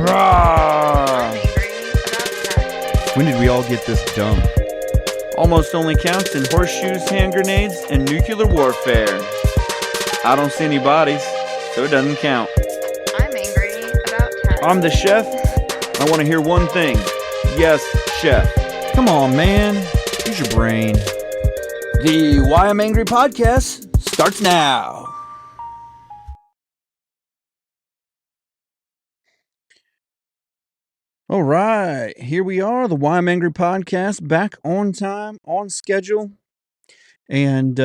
I'm Rah! angry about cats. When did we all get this dumb? Almost only counts in horseshoes, hand grenades, and nuclear warfare. I don't see any bodies, so it doesn't count. I'm angry about cats. I'm the chef. I want to hear one thing. Yes, chef. Come on, man. Use your brain. The Why I'm Angry podcast starts now. All right, here we are, the Why I'm Angry podcast, back on time, on schedule, and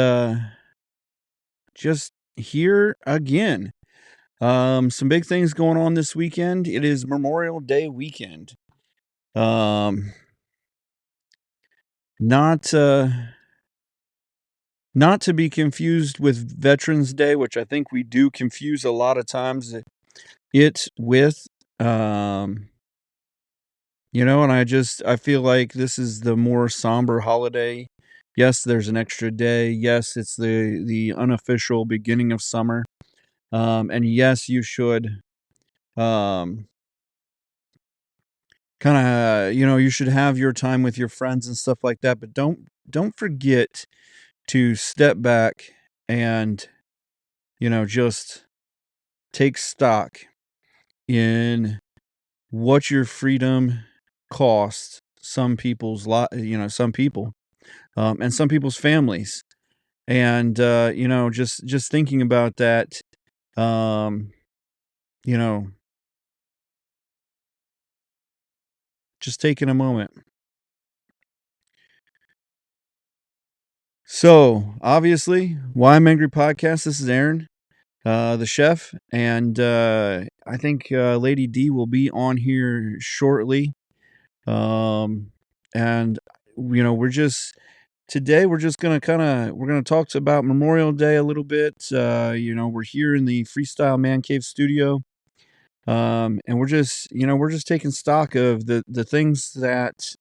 just here again. Some big things going on this weekend. It is Memorial Day weekend. Not to be confused with Veterans Day, which I think we do confuse a lot of times it with. And I feel like this is the more somber holiday. Yes, there's an extra day. Yes, it's the unofficial beginning of summer. And yes, you should kind of you should have your time with your friends and stuff like that, but don't forget to step back and just take stock in what your freedom costs some people's some people and some people's families. And just thinking about that, um just taking a moment. So obviously, Why I'm Angry podcast. This is Aaron, the chef, and I think Lady D will be on here shortly. And we're just gonna talk about Memorial Day a little bit. We're here in the Freestyle Man Cave studio, and we're just taking stock of the things that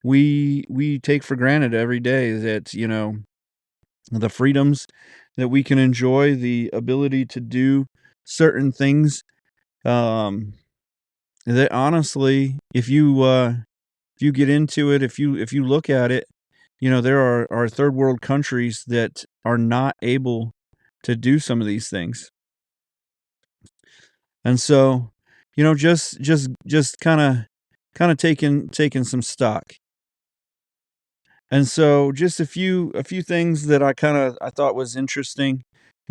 we take for granted every day. That the freedoms that we can enjoy, the ability to do certain things. That honestly, if you get into it, if you look at it, there are third world countries that are not able to do some of these things. And so, just kind of taking some stock. And so just a few things that I thought was interesting.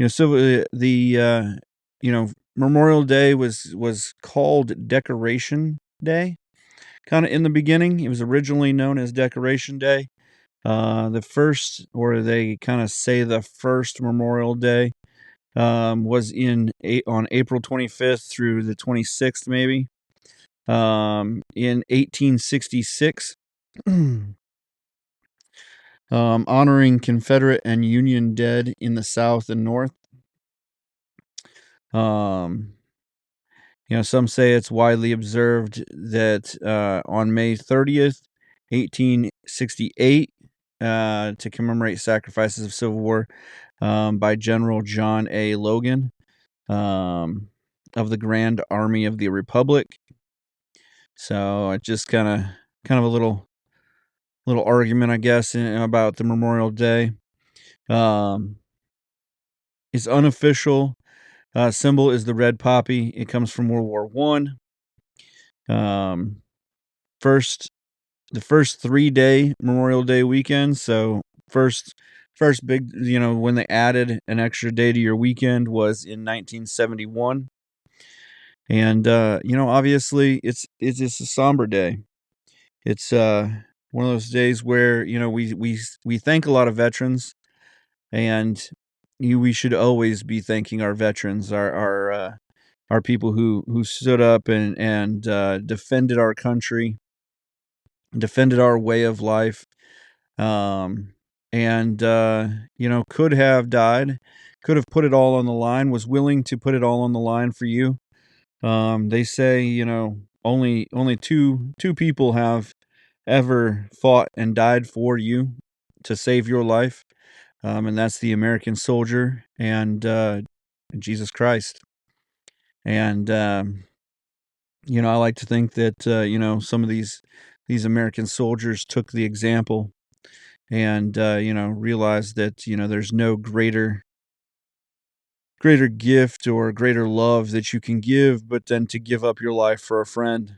So the Memorial Day was called Decoration Day. Kind of in the beginning, it was originally known as Decoration Day. The first, or they kind of say the first Memorial Day, was on April 25th through the 26th, maybe, in 1866, honoring Confederate and Union dead in the South and North. Some say it's widely observed that on May 30th, 1868, to commemorate sacrifices of Civil War by General John A. Logan of the Grand Army of the Republic. So it's just kind of a little argument, I guess, about the Memorial Day. Its unofficial symbol is the red poppy. It comes from World War One. The first 3-day Memorial Day weekend. So first big, when they added an extra day to your weekend was in 1971. And obviously it's just a somber day. It's one of those days where we thank a lot of veterans, and we should always be thanking our veterans, our people who stood up and defended our country, defended our way of life, and could have died, could have put it all on the line, was willing to put it all on the line for you. They say only two people have ever fought and died for you to save your life, and that's the American soldier and Jesus Christ. And I like to think that some of these American soldiers took the example and realized that there's no greater gift or greater love that you can give, but then to give up your life for a friend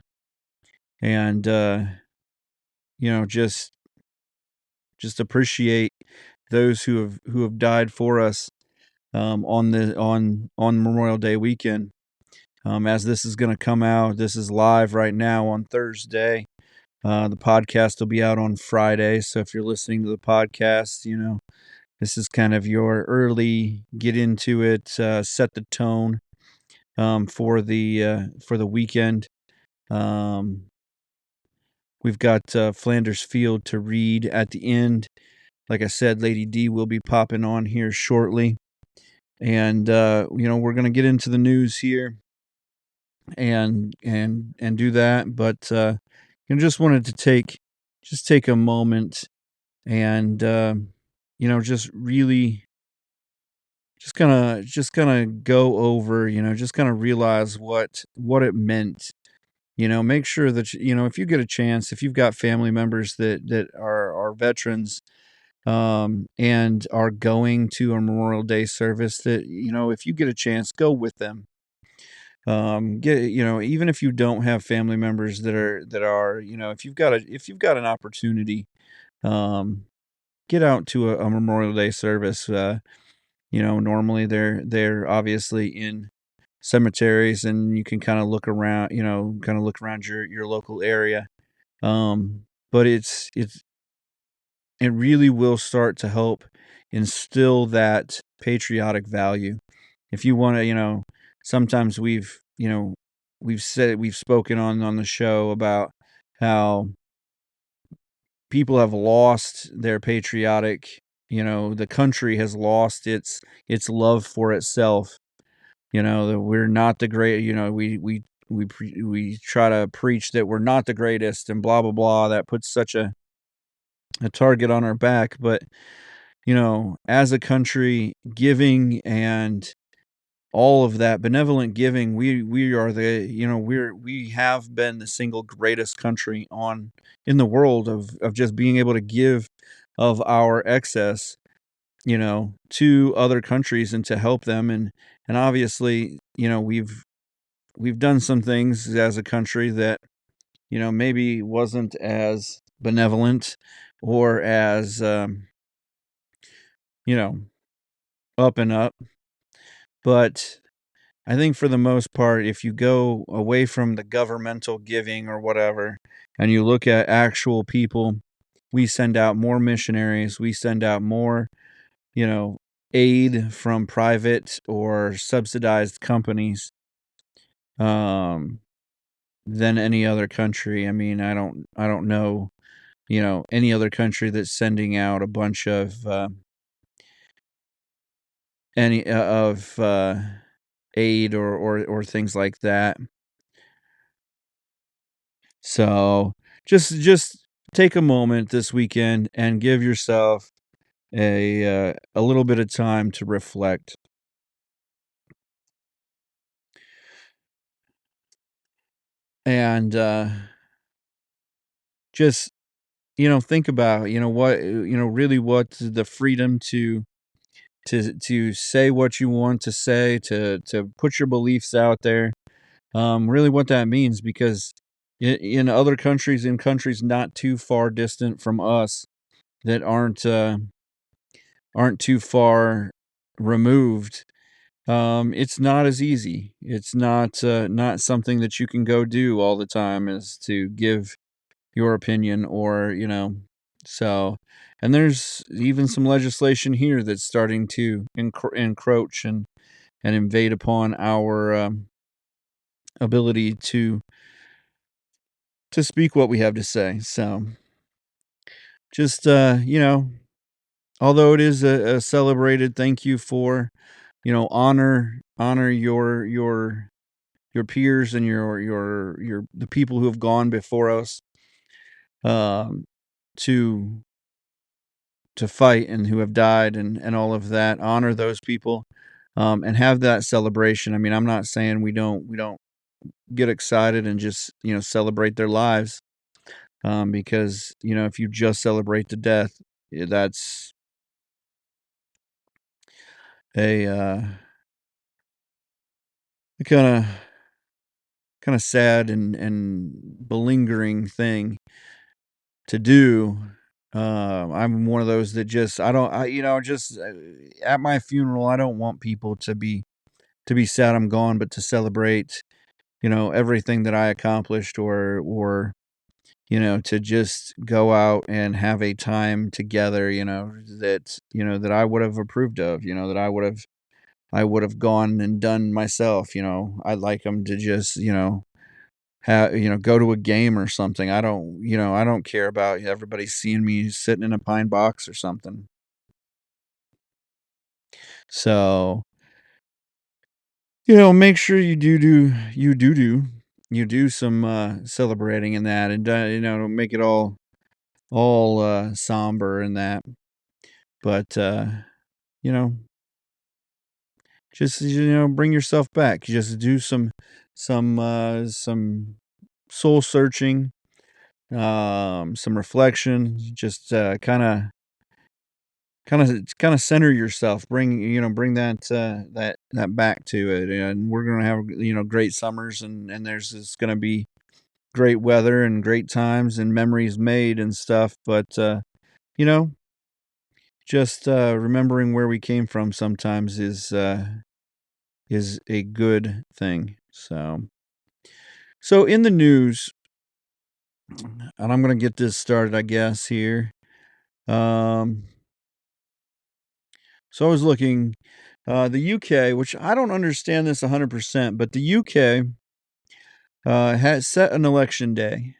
and just appreciate those who have died for us on Memorial Day weekend. As this is going to come out, this is live right now on Thursday. The podcast will be out on Friday, so if you're listening to the podcast, this is kind of your early get into it, set the tone for the weekend. Um, we've got Flanders Field to read at the end. Like I said, Lady D will be popping on here shortly, and we're gonna get into the news here and do that. But just wanted to take a moment and just really just kind of go over, just kind of realize what it meant. Make sure that if you get a chance, if you've got family members that are veterans and are going to a Memorial Day service, that if you get a chance, go with them. Get even if you don't have family members that are if you've got an opportunity, um, get out to a Memorial Day service. Normally they're obviously in cemeteries, and you can kind of look around, your local area. But it really will start to help instill that patriotic value. If you want to, sometimes we've spoken on the show about how people have lost their patriotic, the country has lost its love for itself. That we're not the great, we try to preach that we're not the greatest and blah blah blah. That puts such a target on our back. But as a country, giving and all of that benevolent giving, we are the we have been the single greatest country in the world of just being able to give of our excess, to other countries and to help them. And obviously, we've done some things as a country that maybe wasn't as benevolent or as you know up and up. But I think for the most part, if you go away from the governmental giving or whatever, and you look at actual people, we send out more missionaries, we send out more, you know, aid from private or subsidized companies um, than any other country. I mean, I don't know, any other country that's sending out a bunch of any of aid or things like that. So just take a moment this weekend and give yourself a little bit of time to reflect and just think about what really what the freedom to say what you want to say, to put your beliefs out there, really what that means. Because in other countries, in countries not too far distant from us, that aren't too far removed, it's not as easy. It's not something that you can go do all the time, is to give your opinion, or so. And there's even some legislation here that's starting to encroach and invade upon our ability to speak what we have to say. So just although it is a celebrated, thank you for honor your peers and your the people who have gone before us, um to fight, and who have died, and all of that. Honor those people, and have that celebration. I mean, I'm not saying we don't get excited and just, celebrate their lives. Because, if you just celebrate the death, that's a, kinda kinda sad and belingering thing to do. I'm one of those that just I don't I just, at my funeral, I don't want people to be sad I'm gone, but to celebrate, everything that I accomplished or to just go out and have a time together, that I would have approved of, that I would have gone and done myself. I'd like them to just, go to a game or something. I don't care about everybody seeing me sitting in a pine box or something. So, make sure you do some celebrating in that, and don't make it all somber and that. But you know, just bring yourself back. Just do some soul searching, some reflection. Just kind of center yourself. Bring that back to it. And we're gonna have great summers, and there's just gonna be great weather and great times and memories made and stuff. But you know, just remembering where we came from sometimes is a good thing. So in the news, and I'm gonna get this started, I guess here. Um, so I was looking, the UK, which I don't understand this 100%, but the UK has set an election day.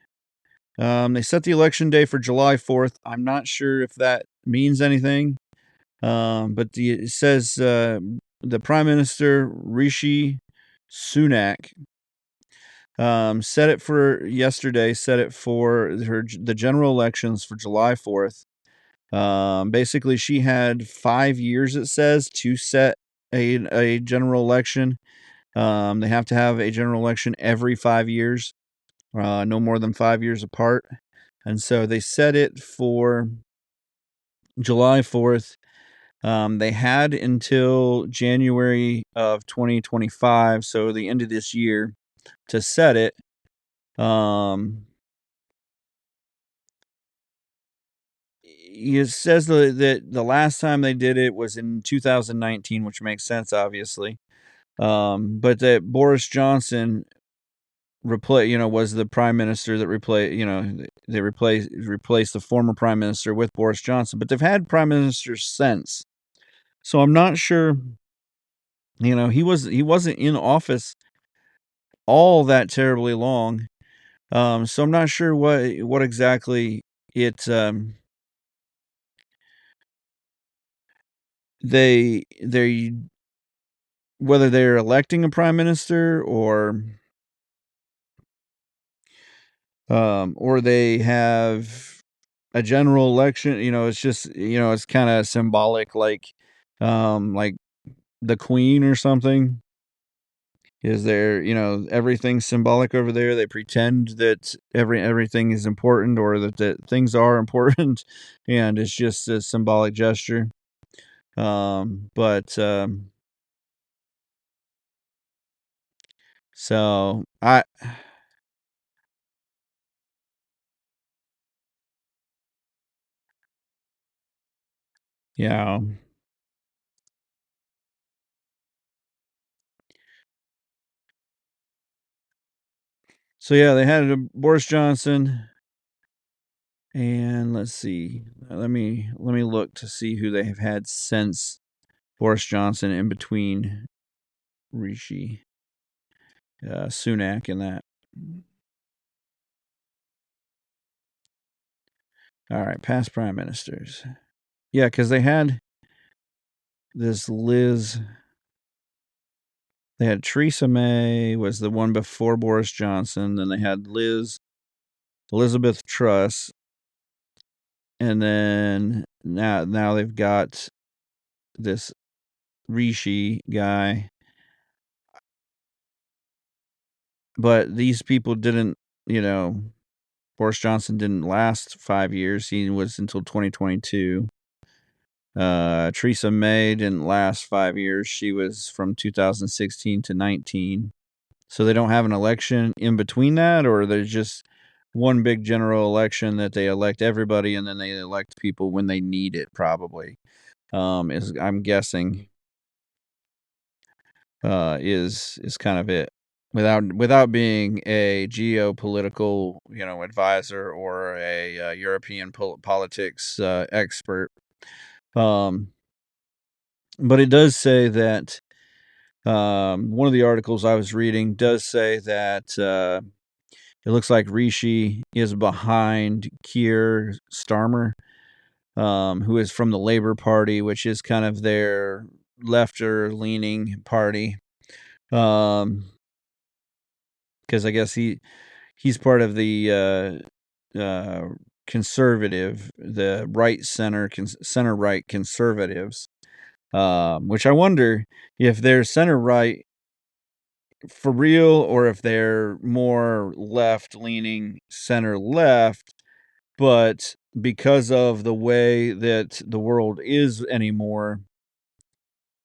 They set the election day for July 4th. I'm not sure if that means anything. But it says the Prime Minister Rishi Sunak set it for yesterday. Set it for the general elections for July 4th. Basically, she had 5 years. It says to set a general election. They have to have a general election every 5 years, no more than 5 years apart. And so they set it for July 4th. They had until January of 2025, so the end of this year, to set it. Um, it says that the last time they did it was in 2019, which makes sense, obviously. But that Boris Johnson was the prime minister that they replaced the former prime minister with Boris Johnson. But they've had prime ministers since, so I'm not sure. He wasn't in office all that terribly long. So I'm not sure what exactly it they whether they're electing a prime minister or they have a general election. It's just it's kind of symbolic, like the Queen or something. Is there, everything's symbolic over there? They pretend that everything is important, or that things are important, and it's just a symbolic gesture. But so yeah. So yeah, they had Boris Johnson, and let's see. Let me look to see who they have had since Boris Johnson in between Rishi Sunak and that. All right, past prime ministers. Yeah, because they had this Liz. They had Theresa May was the one before Boris Johnson. Then they had Elizabeth Truss, and then now they've got this Rishi guy. but these people didn't, Boris Johnson didn't last 5 years. He was until 2022. Theresa May didn't last 5 years. She was from 2016 to 19. So they don't have an election in between that, or there's just one big general election that they elect everybody and then they elect people when they need it, probably. Is I'm guessing is kind of it. Without being a geopolitical, advisor or a European politics expert. But it does say that one of the articles I was reading does say that it looks like Rishi is behind Keir Starmer, who is from the Labour Party, which is kind of their lefter-leaning party. Because I guess he's part of the conservative, the center-right conservatives, which I wonder if they're center-right for real or if they're more left-leaning, center-left, but because of the way that the world is anymore,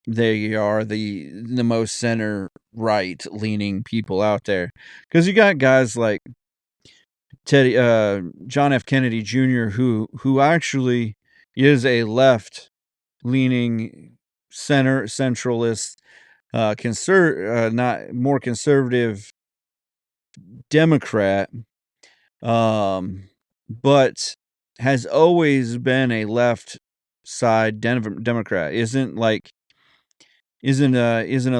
they are the most center-right leaning people out there. Because you got guys like John F. Kennedy Jr., who actually is a left-leaning centralist, not more conservative Democrat, but has always been a left side Democrat. Isn't a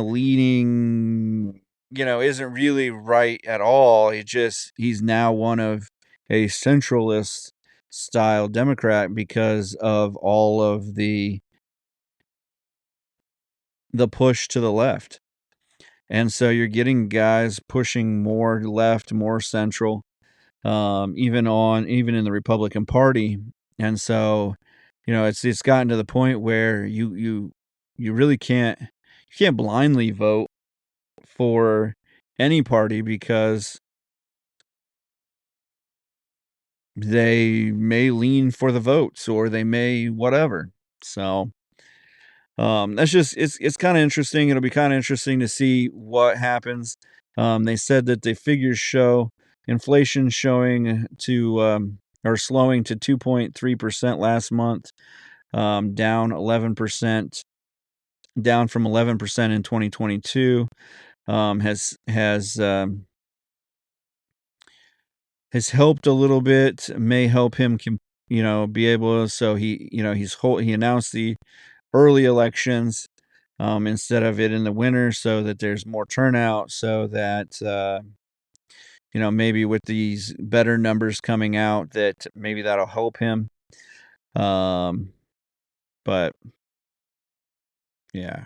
leading, isn't really right at all. He's now one of a centralist style Democrat because of all of the push to the left. And so you're getting guys pushing more left, more central, even in the Republican Party. And so, it's gotten to the point where you really can't blindly vote for any party because they may lean for the votes or they may whatever. So that's just it's kind of interesting. It'll be kind of interesting to see what happens. They said that the figures show inflation slowing to 2.3% last month, down 11%, down from 11% in 2022. Has helped a little bit. May help him, be able to. So he announced the early elections instead of it in the winter, so that there's more turnout, so that maybe with these better numbers coming out, that maybe that'll help him. But yeah.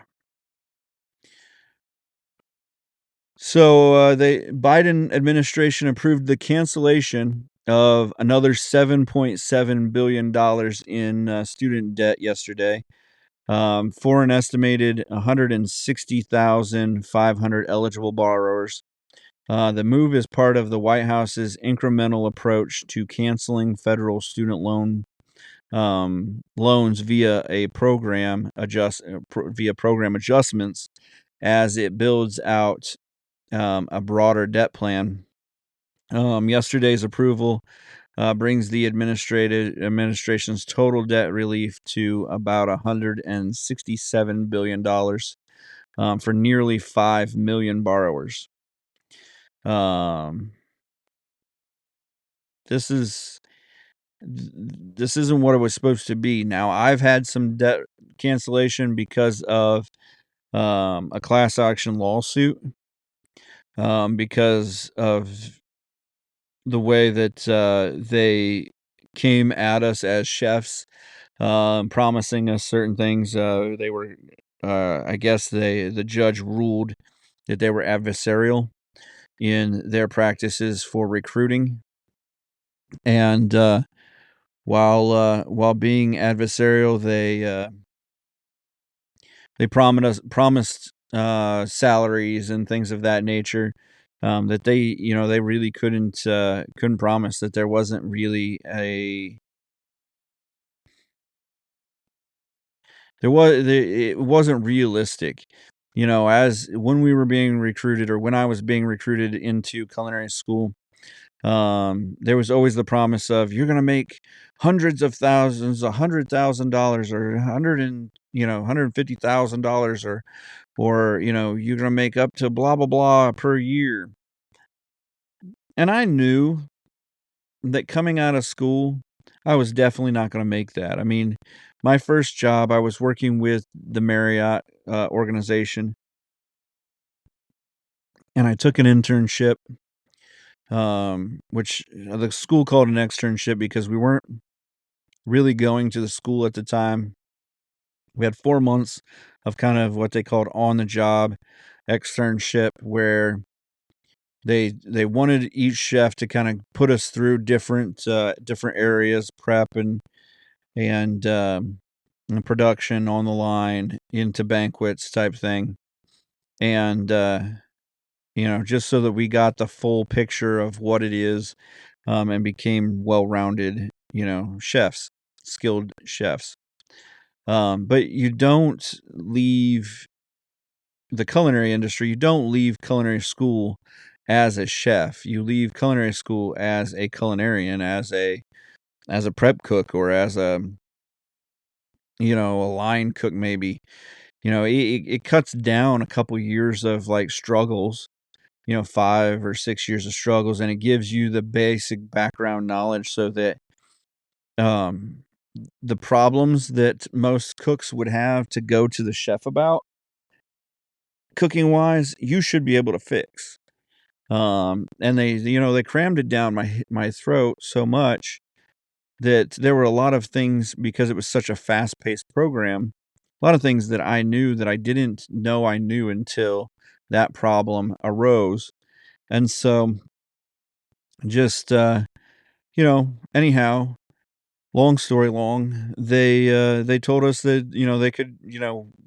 So the Biden administration approved the cancellation of another $7.7 billion in student debt yesterday, for an estimated 160,500 eligible borrowers. The move is part of the White House's incremental approach to canceling federal student loans via program adjustments as it builds out a broader debt plan. Yesterday's approval brings the administration's total debt relief to about $167 billion for nearly 5 million borrowers. This isn't what it was supposed to be. Now, I've had some debt cancellation because of a class action lawsuit, because of the way that they came at us as chefs, promising us certain things. They were, I guess the judge ruled that they were adversarial in their practices for recruiting. And while being adversarial, they promised salaries and things of that nature that they really couldn't promise that there wasn't really it wasn't realistic. As when we were being recruited, or when I was being recruited into culinary school, there was always the promise of, you're gonna make hundreds of thousands, $100,000, or $150,000, or you're gonna make up to blah blah blah per year. And I knew that coming out of school, I was definitely not gonna make that. I mean, my first job, I was working with the Marriott organization, and I took an internship, which the school called an externship because we weren't really going to the school at the time. We had 4 months of kind of what they called on the job externship, where they wanted each chef to kind of put us through different areas, prep and production on the line into banquets type thing. And just so that we got the full picture of what it is, and became well-rounded, chefs, skilled chefs. But you don't leave the culinary industry, you don't leave culinary school as a chef. You leave culinary school as a culinarian, as a prep cook, or as a line cook maybe. It cuts down a couple years of like struggles, 5 or 6 years of struggles, and it gives you the basic background knowledge so that um the problems that most cooks would have to go to the chef about, cooking wise, you should be able to fix. And they crammed it down my throat so much that there were a lot of things, because it was such a fast-paced program, a lot of things that I knew that I didn't know I knew until that problem arose. And so just anyhow, long story long, they told us that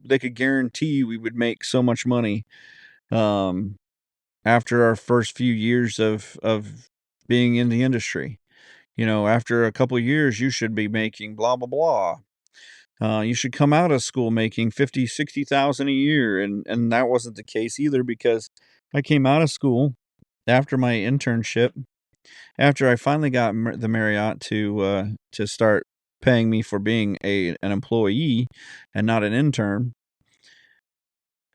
they could guarantee we would make so much money um after our first few years of being in the industry. After a couple of years, you should be making blah blah blah. You should come out of school making 50, 60,000 a year, and that wasn't the case either, because I came out of school after my internship, after I finally got the Marriott to start paying me for being an employee and not an intern,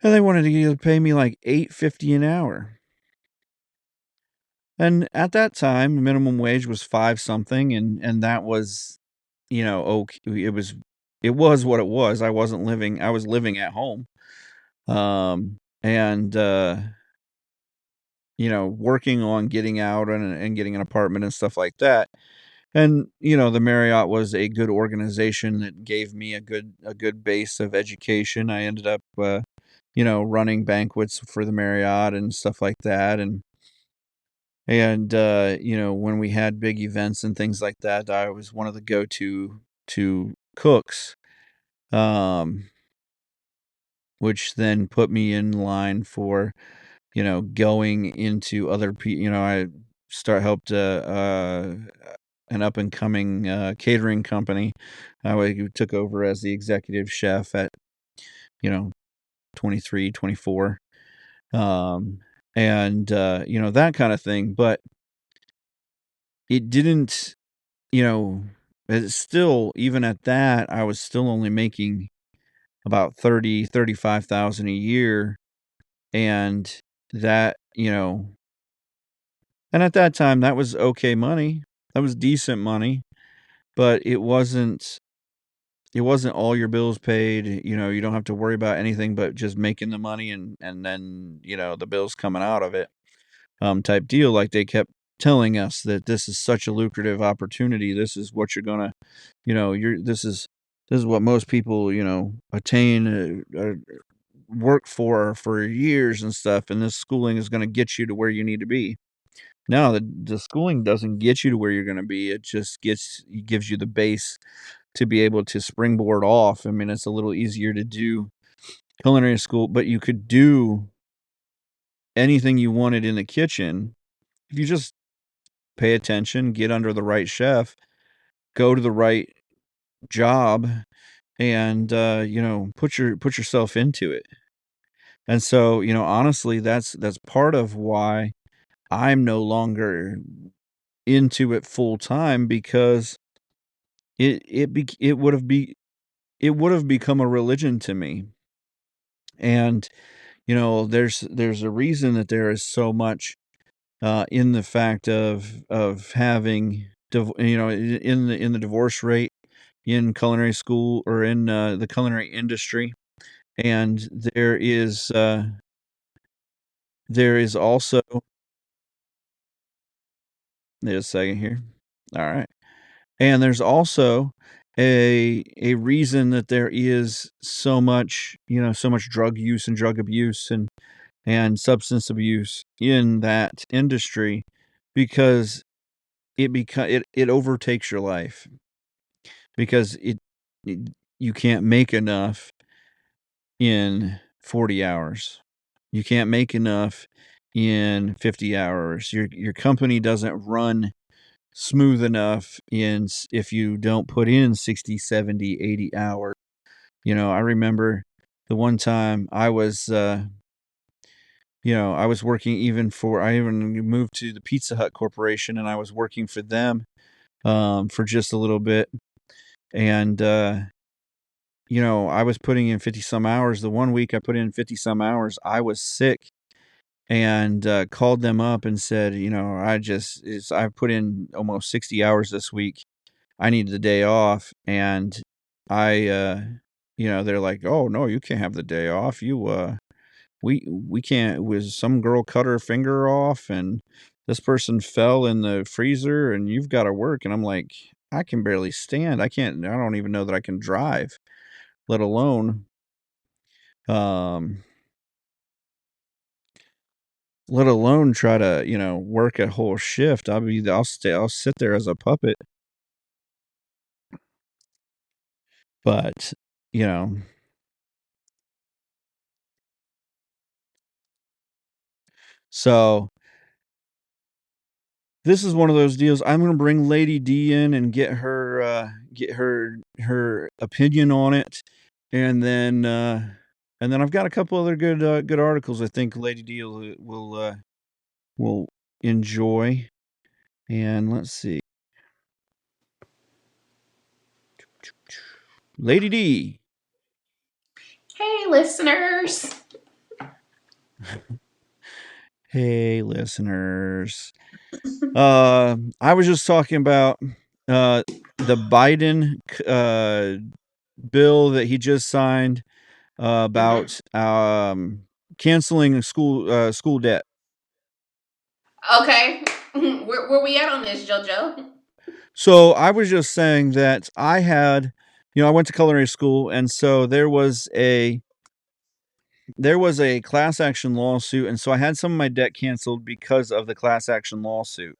and they wanted to pay me like $8.50 an hour. And at that time, minimum wage was 5 something, and that was, okay, it was what it was. I was living at home, and, working on getting out and getting an apartment and stuff like that. And, the Marriott was a good organization that gave me a good base of education. I ended up, running banquets for the Marriott and stuff like that, and when we had big events and things like that, I was one of the go-to cooks, um, which then put me in line for, going into other I helped an up and coming catering company. I took over as the executive chef at, you know, 23, 24, um, and that kind of thing. But it didn't, you know, it's still, even at that, I was still only making about 35,000 a year. And that, and at that time, that was okay money. That was decent money, but it wasn't all your bills paid. You don't have to worry about anything but just making the money, and then, the bills coming out of it, type deal. Like, they kept telling us that this is such a lucrative opportunity. This is what you're gonna, this is what most people, attain, work for years and stuff. And this schooling is going to get you to where you need to be. No, the schooling doesn't get you to where you're going to be. It gives you the base to be able to springboard off. I mean, it's a little easier to do culinary school, but you could do anything you wanted in the kitchen, if you just pay attention, get under the right chef, go to the right job, and put yourself into it. And so, honestly, that's part of why I'm no longer into it full time, because it would have become a religion to me. And there's a reason that there is so much in the fact of having in the divorce rate in culinary school, or in the culinary industry. And there is also, wait a second here. All right. And there's also a reason that there is so much drug use and drug abuse and substance abuse in that industry, because it overtakes your life, because it you can't make enough in 40 hours. You can't make enough in 50 hours. Your company doesn't run smooth enough if you don't put in 60, 70, 80 hours. I remember the one time I was working, I even moved to the Pizza Hut Corporation, and I was working for them for just a little bit. And I was putting in 50 some hours. The one week I put in 50 some hours, I was sick, and called them up and said, I've put in almost 60 hours this week. I need the day off. And they're like, "Oh no, you can't have the day off. We can't. Was some girl cut her finger off, and this person fell in the freezer, and you've got to work." And I'm like, I can barely stand. I don't even know that I can drive, let alone, um, try to, work a whole shift. I'll sit there as a puppet. But, you know, so this is one of those deals. I'm gonna bring Lady D in and get her opinion on it, and then I've got a couple other good articles I think Lady D will enjoy. And let's see. Lady D. Hey, listeners. Hey, listeners. I was just talking about the Biden bill that he just signed about canceling school debt. Okay. Where we at on this, JoJo? So I was just saying that I went to culinary school, and so there was a class action lawsuit, and so I had some of my debt canceled because of the class action lawsuit.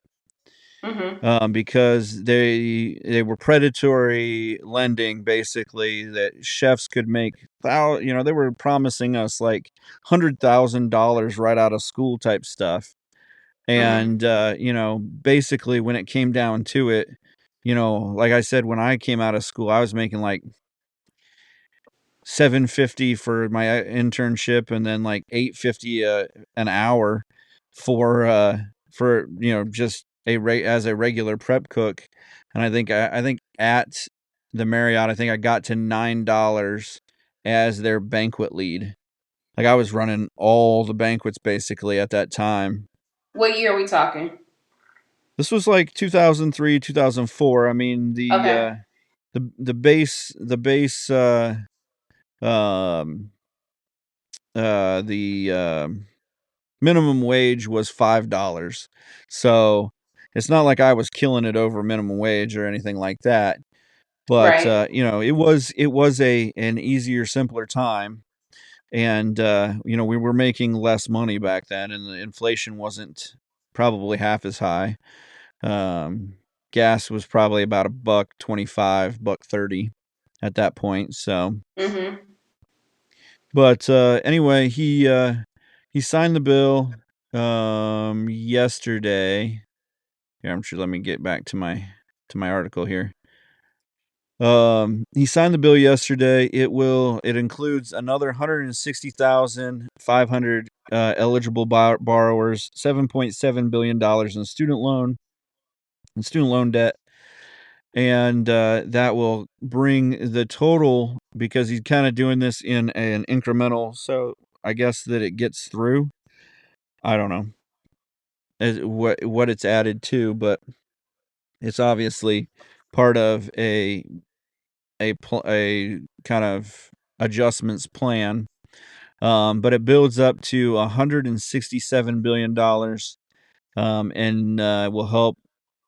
Because they were predatory lending, basically, that chefs could make. They were promising us like $100,000 right out of school type stuff. And basically, when it came down to it, like I said, when I came out of school, I was making like $750 for my internship, and then like $850 an hour for just as a regular prep cook. And I think at the Marriott, I think I got to $9 as their banquet lead. Like, I was running all the banquets basically at that time. What year are we talking? This was like 2003, 2004. I mean, Okay. the base the minimum wage was $5. So it's not like I was killing it over minimum wage or anything like that. But Right. it was an easier, simpler time. And we were making less money back then, and the inflation wasn't probably half as high. Gas was probably about $1.25, $1.30 at that point. So, Mm-hmm. but anyway, he signed the bill, yesterday. Here, I'm sure. Let me get back to my article here. He signed the bill yesterday. It includes another 160,500 eligible borrowers, $7.7 billion in student loan debt, and that will bring the total, because he's kind of doing this in an incremental. So I guess that it gets through. I don't know what it's added to, but it's obviously part of a kind of adjustments plan. But it builds up to $167 billion, and will help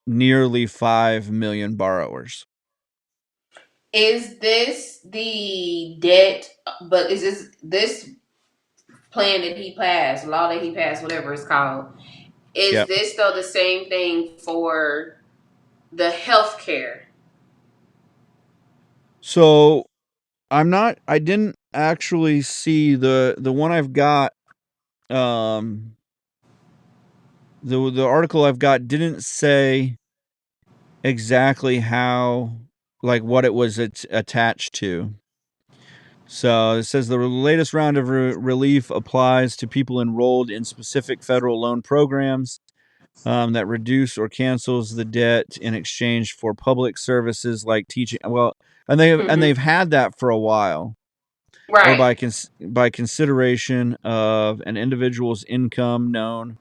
nearly 5 million borrowers. Is this the debt? But is this plan that he passed, law that he passed, whatever it's called? Is Yep. this though the same thing for the health care? So I didn't actually see the one I've got. The article I've got didn't say exactly how, like, what it was attached to. So it says the latest round of relief applies to people enrolled in specific federal loan programs that reduce or cancels the debt in exchange for public services like teaching. Well, and they've had that for a while. Right. Or by consideration of an individual's income, known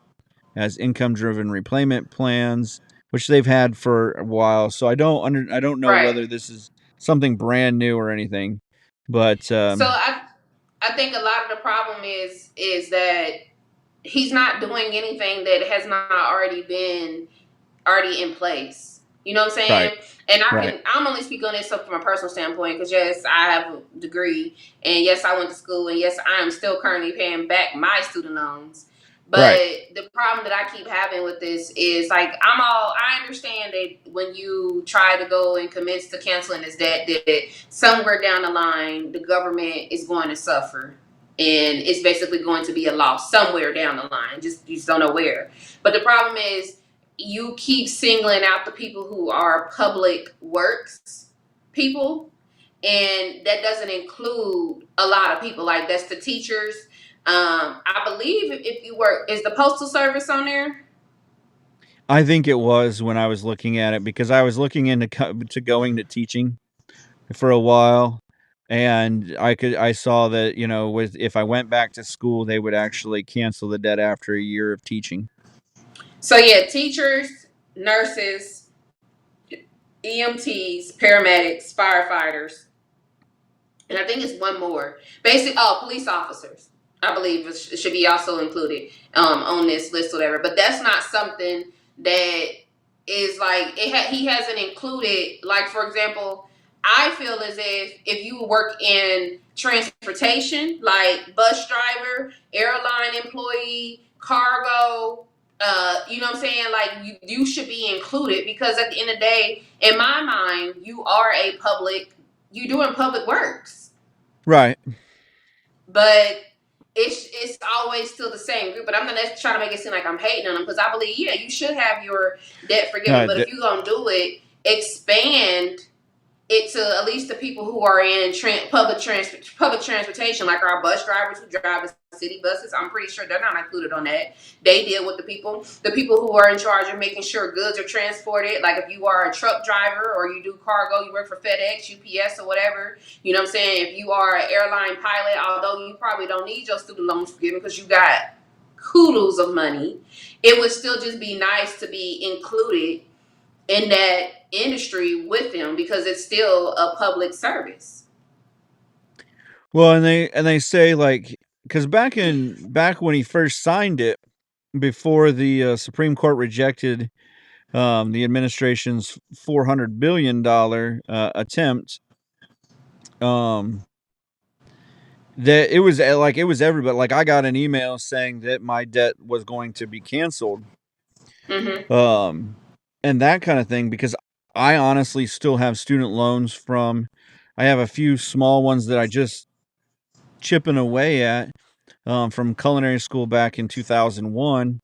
as income-driven repayment plans, which they've had for a while. So I don't know Right. whether this is something brand new or anything, but So I think a lot of the problem is that he's not doing anything that has not already been in place. You know what I'm saying? Right. And Right. I'm only speaking on this stuff from a personal standpoint because yes, I have a degree, and yes, I went to school, and yes, I am still currently paying back my student loans. But Right. the problem that I keep having with this is like I understand that when you try to go and commit to canceling this debt, that somewhere down the line the government is going to suffer. And it's basically going to be a loss somewhere down the line. You just don't know where. But the problem is you keep singling out the people who are public works people, and that doesn't include a lot of people. Like that's the teachers. I believe if you work, is the postal service on there? I think it was when I was looking at it, because I was looking into to going to teaching for a while, and I saw that, if I went back to school, they would actually cancel the debt after a year of teaching. So yeah, teachers, nurses, EMTs, paramedics, firefighters, and I think it's one more. Police officers. I believe it should be also included on this list, whatever. But that's not something that is like he hasn't included. Like for example, I feel as if you work in transportation, like bus driver, airline employee, cargo, you know what I'm saying? Like you should be included because at the end of the day, in my mind, you're doing public works. Right. But it's always still the same group. But I'm not trying to make it seem like I'm hating on them because I believe, yeah, you should have your debt forgiven. But if you're going to do it, expand it to at least the people who are in public transportation, like our bus drivers who drive the city buses. I'm pretty sure they're not included on that. They deal with the people who are in charge of making sure goods are transported. Like if you are a truck driver or you do cargo, you work for FedEx, UPS, or whatever. You know what I'm saying? If you are an airline pilot, although you probably don't need your student loans forgiven because you got kudos of money, it would still just be nice to be included in that industry with them because it's still a public service. Well, and they say, like, because back when he first signed it, before the Supreme Court rejected the administration's $400 billion attempt, that it was everybody. Like I got an email saying that my debt was going to be canceled, and that kind of thing, because I honestly still have student loans I have a few small ones that I just chipping away at, from culinary school back in 2001,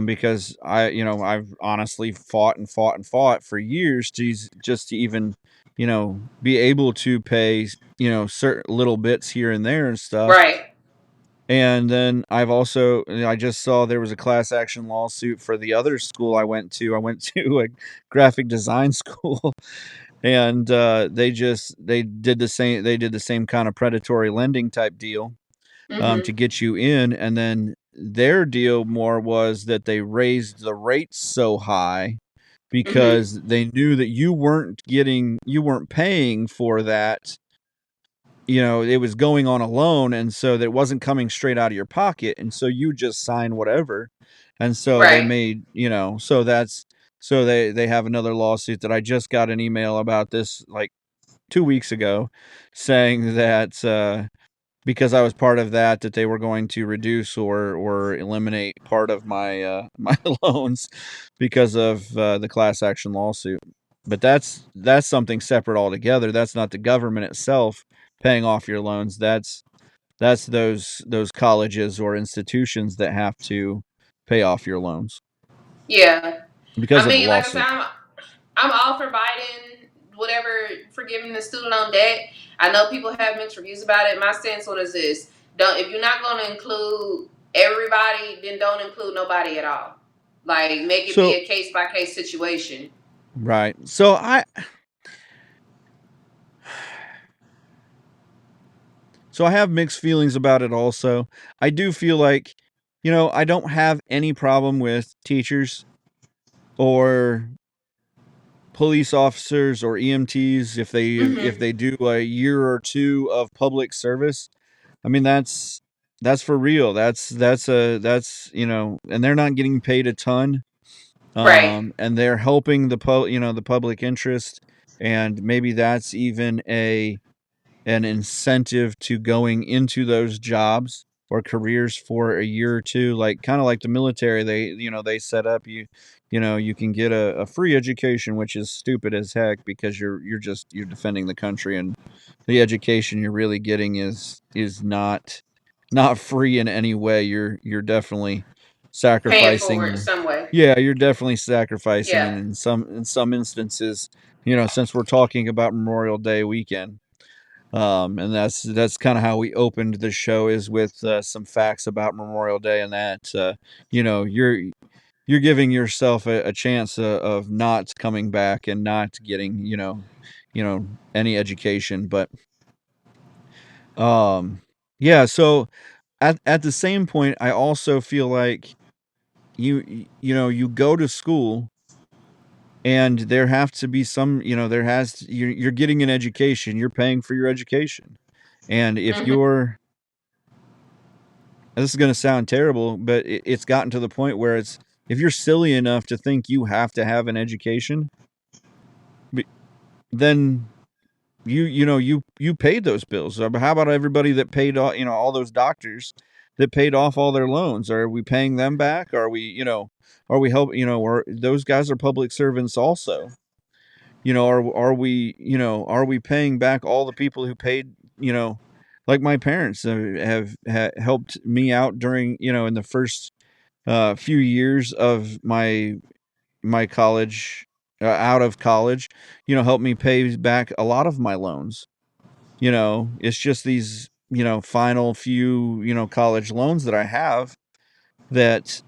because I've honestly fought and fought and fought for years just to even, be able to pay, certain little bits here and there and stuff. Right. And then I just saw there was a class action lawsuit for the other school I went to. I went to a graphic design school, and they did the same kind of predatory lending type deal, to get you in. And then their deal more was that they raised the rates so high because they knew that you weren't paying for that. It was going on a loan, and so that it wasn't coming straight out of your pocket, and so you just sign whatever. And so they Right. made, so they have another lawsuit that I just got an email about this like 2 weeks ago, saying that because I was part of that they were going to reduce or eliminate part of my my loans because of the class action lawsuit. But that's something separate altogether. That's not the government itself paying off your loans. That's those colleges or institutions that have to pay off your loans Yeah. because of the Like I said, lawsuit. I'm all for Biden, whatever, forgiving the student loan debt. I know people have mixed reviews about it. My stance on it is this: if you're not going to include everybody, then don't include nobody at all. Like, make it be a case by case situation. Right. So I have mixed feelings about it also. I do feel like, I don't have any problem with teachers or police officers or EMTs if they do a year or two of public service. I mean, that's for real. That's and they're not getting paid a ton. Right. And they're helping the public interest, and maybe that's even an incentive to going into those jobs or careers for a year or two, kind of like the military. They set up you can get a free education, which is stupid as heck, because you're defending the country, and the education you're really getting is not free in any way. You're definitely sacrificing Paying for it some way. Yeah, you're definitely sacrificing, Yeah. and in some instances, since we're talking about Memorial Day weekend, and that's kind of how we opened the show, is with some facts about Memorial Day, and that you're giving yourself a chance of not coming back and not getting any education. But yeah, so at the same point, I also feel like you go to school, and there have to be some, you're getting an education, you're paying for your education. And if you're, this is going to sound terrible, but it's gotten to the point where if you're silly enough to think you have to have an education, then you paid those bills. How about everybody that paid all those doctors that paid off all their loans? Are we paying them back? Are we helping, or those guys are public servants also? Are we paying back all the people who paid, like my parents have helped me out during, in the first few years of my college, out of college, helped me pay back a lot of my loans. It's just these, final few, college loans that I have that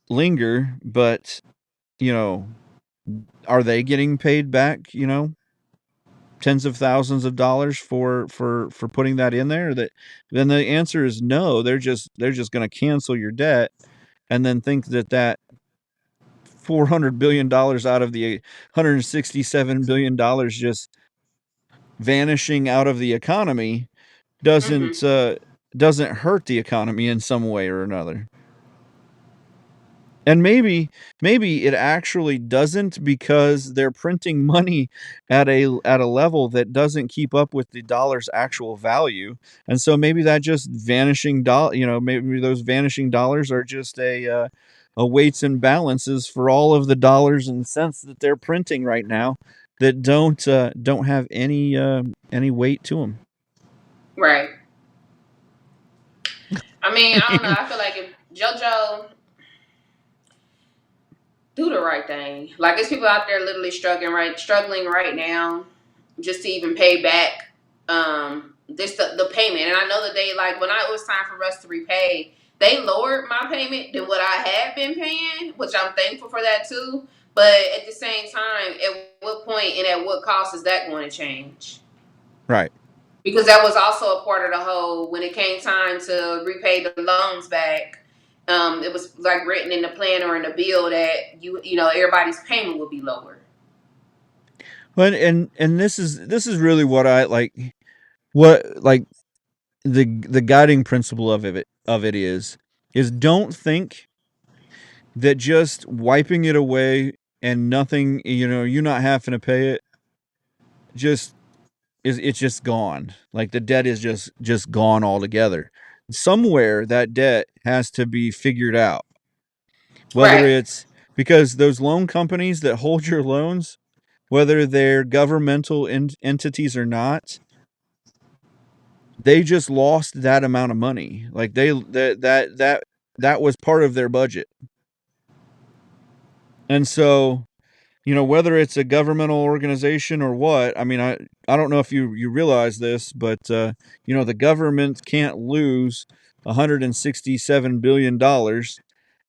linger, but, are they getting paid back, tens of thousands of dollars for putting that in there? Then the answer is no. They're just going to cancel your debt, and then think that $400 billion out of the $167 billion just vanishing out of the economy doesn't hurt the economy in some way or another. And maybe it actually doesn't, because they're printing money at a level that doesn't keep up with the dollar's actual value. And so maybe that just vanishing maybe those vanishing dollars are just a weights and balances for all of the dollars and cents that they're printing right now that don't have any weight to them. Right. I mean, I don't know. I feel like if JoJo do the right thing, like there's people out there literally struggling right now, just to even pay back this the payment. And I know that they like when it was time for us to repay, they lowered my payment than what I had been paying, which I'm thankful for that too. But at the same time, at what point and at what cost is that going to change? Right. Because that was also a part of the whole when it came time to repay the loans back. It was like written in the plan or in the bill that you know everybody's payment would be lower. But and this is really what I like. What like the guiding principle of it is don't think that just wiping it away and nothing, you not having to pay it, it's just gone. Like the debt is just gone altogether. Somewhere that debt has to be figured out. Whether Right. it's because those loan companies that hold your loans, whether they're governmental entities or not, they just lost that amount of money. Like that was part of their budget. And so, whether it's a governmental organization or what, I mean, I don't know if you realize this, but the government can't lose $167 billion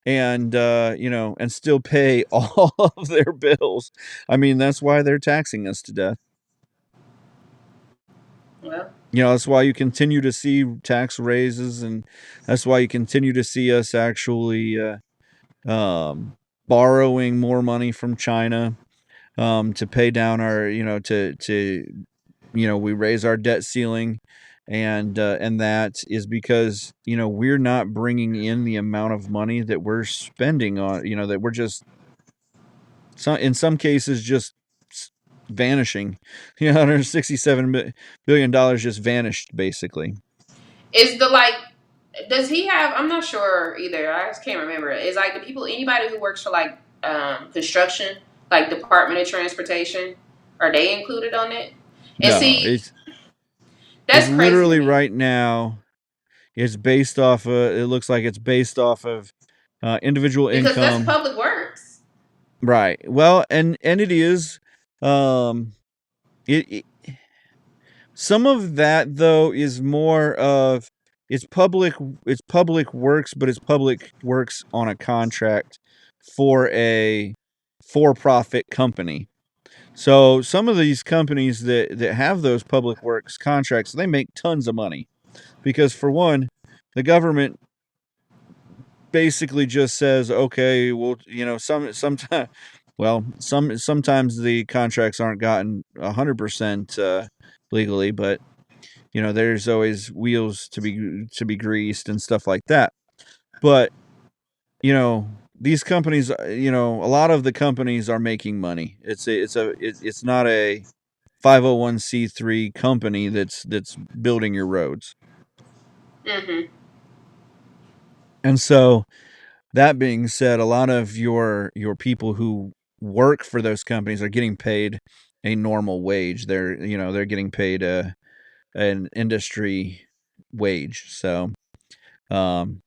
and and still pay all of their bills. I mean, that's why they're taxing us to death. Well, that's why you continue to see tax raises, and that's why you continue to see us actually borrowing more money from China to pay down our, we raise our debt ceiling, and that is because we're not bringing in the amount of money that we're spending on, that we're just in some cases just vanishing. $167 billion just vanished basically. is does he have? I'm not sure either. I just can't remember. Is like the people anybody who works for like construction, like Department of Transportation, are they included on it? And No, see, it's that's crazy to literally me. right now. It's based off of. It looks like it's based off of individual Because that's income. public works. Right. Well, and it is. It some of that though is more of it's public works, but it's public works on a contract for a for-profit company. So some of these companies that have those public works contracts, they make tons of money because for one, the government basically just says, okay, well, sometimes, well, sometimes the contracts aren't gotten 100% legally, but there's always wheels to be greased and stuff like that. But these companies, a lot of the companies are making money. It's not a 501c3 company that's building your roads. Mm-hmm. And so that being said, a lot of your people who work for those companies are getting paid a normal wage. They're getting paid an industry wage. So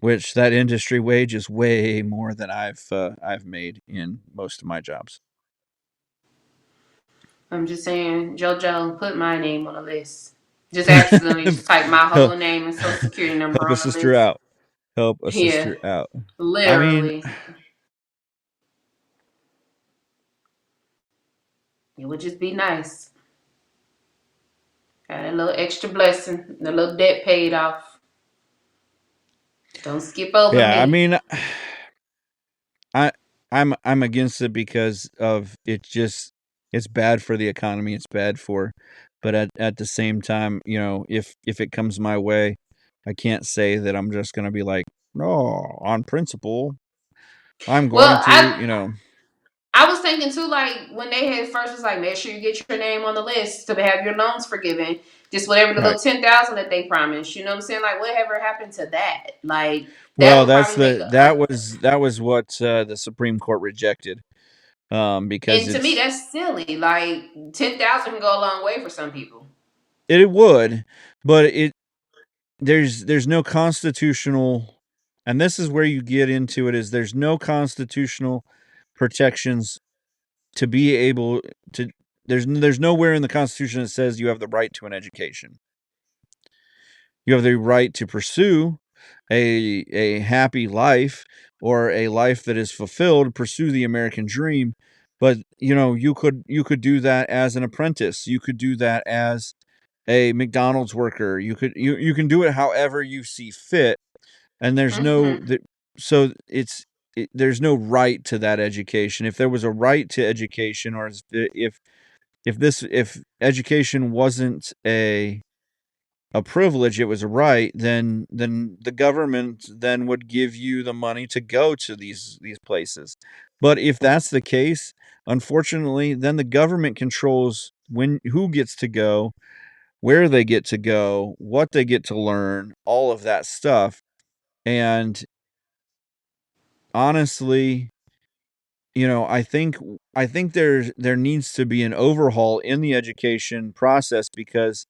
which that industry wage is way more than I've made in most of my jobs. I'm just saying, JoJo, put my name on the list. Just accidentally just type my whole name and social security number Help a on the sister list. out. Help a Yeah, sister out. I mean, literally. It would just be nice. Got a little extra blessing, the little debt paid off. Don't skip over yeah, I me. mean, I'm against it because of it's bad for the economy. It's bad for, but at the same time, if it comes my way, I can't say that I'm just going to be like, no, on principle, I'm Well, going to. I was thinking too, like when they had first was like, make sure you get your name on the list to have your loans forgiven. Just whatever the Right. little 10,000 that they promised. You know what I'm saying? Like whatever happened to that? Like that Well, would probably make that was what the Supreme Court rejected. Because and to me that's silly. Like 10,000 can go a long way for some people. it would, but there's no constitutional, and this is where you get into it, is there's no constitutional protections to be able to, there's nowhere in the Constitution that says you have the right to an education. You have the right to pursue a happy life, or a life that is fulfilled, pursue the American dream. But you could do that as an apprentice. You could do that as a McDonald's worker. You can do it however you see fit, and there's no so there's no right to that education. If there was a right to education, or if education wasn't a privilege, it was a right, then the government then would give you the money to go to these places. But if that's the case, unfortunately, then the government controls who gets to go, where they get to go, what they get to learn, all of that stuff. And honestly, I think there needs to be an overhaul in the education process, because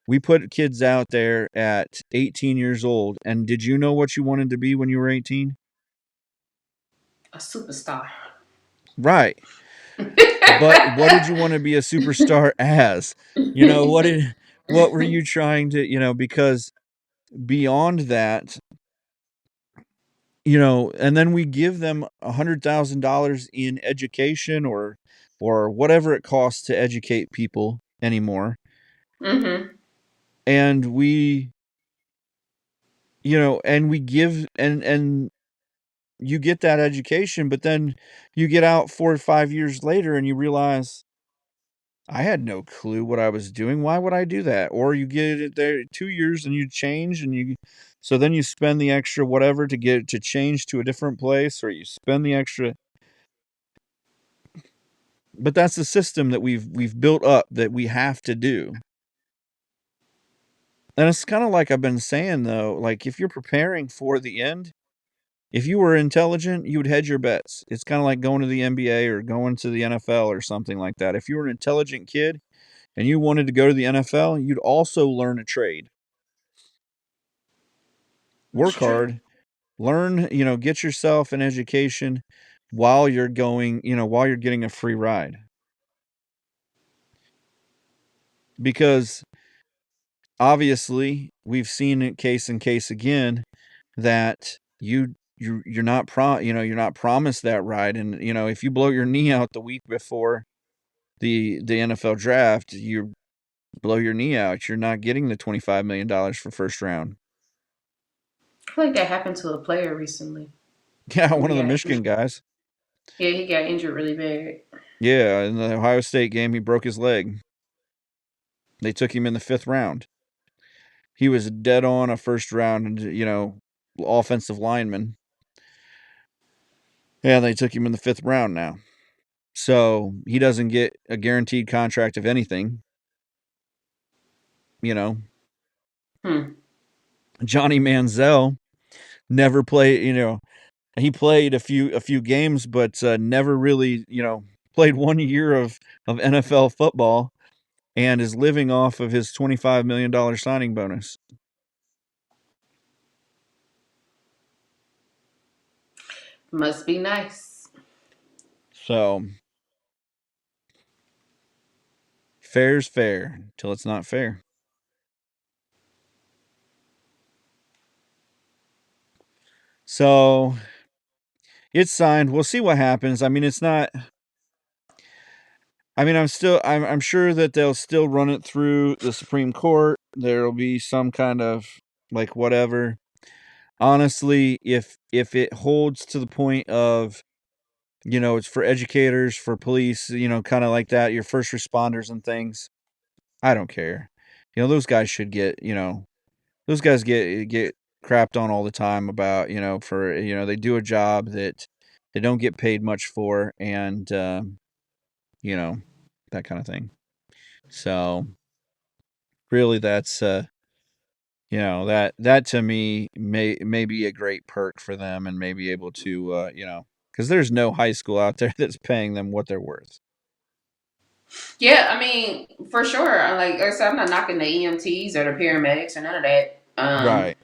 we put kids out there at 18 years old, and did you know what you wanted to be when you were 18? A superstar. Right. But what did you want to be a superstar as? What were you trying to, because beyond that, and then we give them $100,000 in education, or whatever it costs to educate people anymore. And we, and we give, and you get that education, but then you get out 4 or 5 years later and you realize, I had no clue what I was doing. Why would I do that? Or you get it there 2 years and you change, and so then you spend the extra whatever to get to change to a different place, or you spend the extra. But that's the system that we've built up, that we have to do. And it's kind of like I've been saying, though, like if you're preparing for the end, if you were intelligent, you would hedge your bets. It's kind of like going to the NBA or going to the NFL or something like that. If you were an intelligent kid and you wanted to go to the NFL, you'd also learn a trade. Work hard, learn, get yourself an education while you're going, while you're getting a free ride. Because obviously, we've seen it case and case again that you're not you're not promised that ride. And if you blow your knee out the week before the NFL draft, you blow your knee out, you're not getting the $25 million for first round. I feel like that happened to a player recently. Yeah, one of the Michigan guys. Yeah, he got injured really bad. Yeah, in the Ohio State game, he broke his leg. They took him in the 5th round. He was dead on a first round, offensive lineman. Yeah, they took him in the 5th round now. So he doesn't get a guaranteed contract of anything. Johnny Manziel never played, he played a few games, but never really, played 1 year of NFL football, and is living off of his $25 million signing bonus. Must be nice. So, fair's fair till it's not fair. So, it's signed. We'll see what happens. I mean, it's not. I mean, I'm sure that they'll still run it through the Supreme Court. There'll be some kind of like whatever. Honestly, if it holds to the point of, it's for educators, for police, kind of like that, your first responders and things, I don't care. Those guys should get, those guys get crapped on all the time about, for, they do a job that they don't get paid much for, and, that kind of thing. So really that's, that to me may be a great perk for them, and may be able to, because there's no high school out there that's paying them what they're worth. Yeah, I mean, for sure. Like I said, I'm not knocking the EMTs or the paramedics or none of that. um, Right.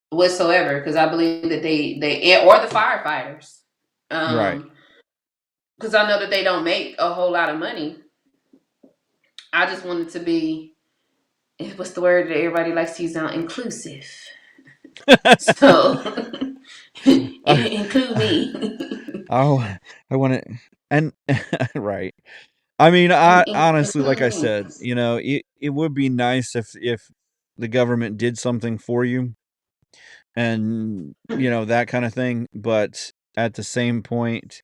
whatsoever, because I believe that they or the firefighters, Right. because I know that they don't make a whole lot of money. I just wanted to be, what's the word that everybody likes to use now, inclusive. So I, include me. I want to, and right. I mean, I honestly, like Include I me. said, it would be nice if the government did something for you and that kind of thing. But at the same point,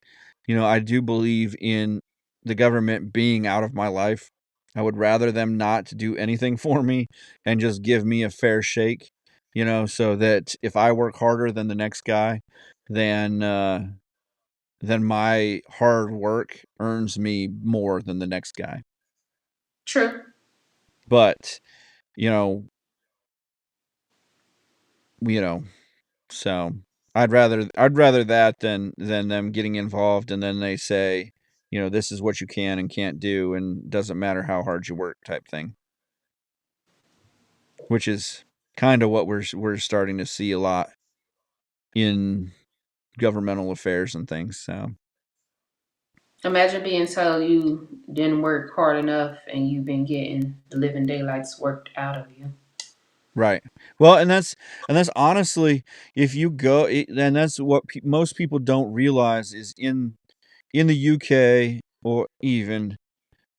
I do believe in the government being out of my life. I would rather them not do anything for me and just give me a fair shake, so that if I work harder than the next guy, then then my hard work earns me more than the next guy. True. But you know, you know, So I'd rather that than them getting involved and then they say, this is what you can and can't do and doesn't matter how hard you work type thing. Which is kind of what we're starting to see a lot in governmental affairs and things. So Imagine being told you didn't work hard enough and you've been getting the living daylights worked out of you. right. Well, and that's honestly, if you go, and that's what most people don't realize is in the UK or even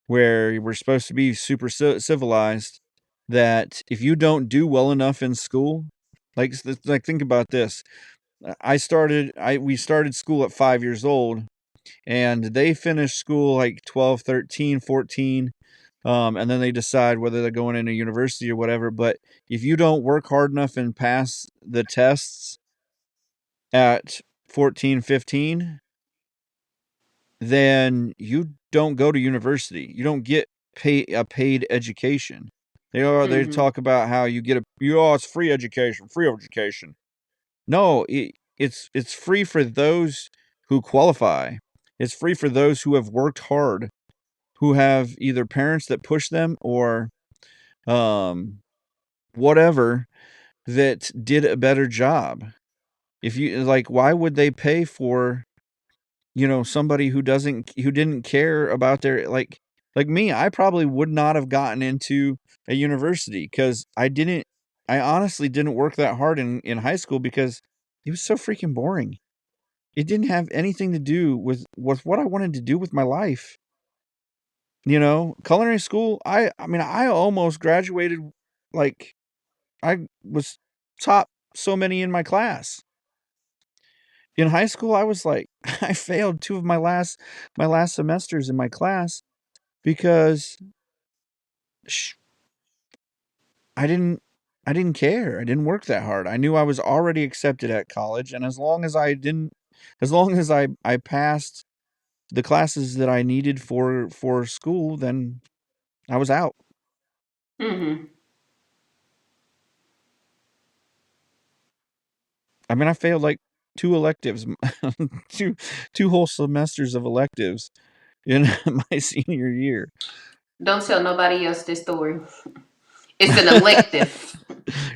where we're supposed to be super civilized, that if you don't do well enough in school, like think about this. We started school at 5 years old, and they finished school like 12, 13, 14, and then they decide whether they're going into university or whatever. But if you don't work hard enough and pass the tests at 14, 15, then you don't go to university. You don't get a paid education. They Mm-hmm. talk about how you get it's free education, free education. No, it's free for those who qualify. It's free for those who have worked hard, who have either parents that push them or um whatever, that did a better job. If you like, why would they pay for somebody who didn't care about their, like me? I probably would not have gotten into a university because I honestly didn't work that hard in high school because it was so freaking boring. It didn't have anything to do with what I wanted to do with my life. Culinary school, I mean, I almost graduated, like, I was top so many in my class. In high school, I was like, I failed two of my last semesters in my class because sh- I didn't I didn't care. I didn't work that hard. I knew I was already accepted at college, and as long as I passed the classes that I needed for school, then I was out. Mm-hmm. I mean, I failed like two electives, two two whole semesters of electives in my senior year. Don't tell nobody else this story. It's an elective.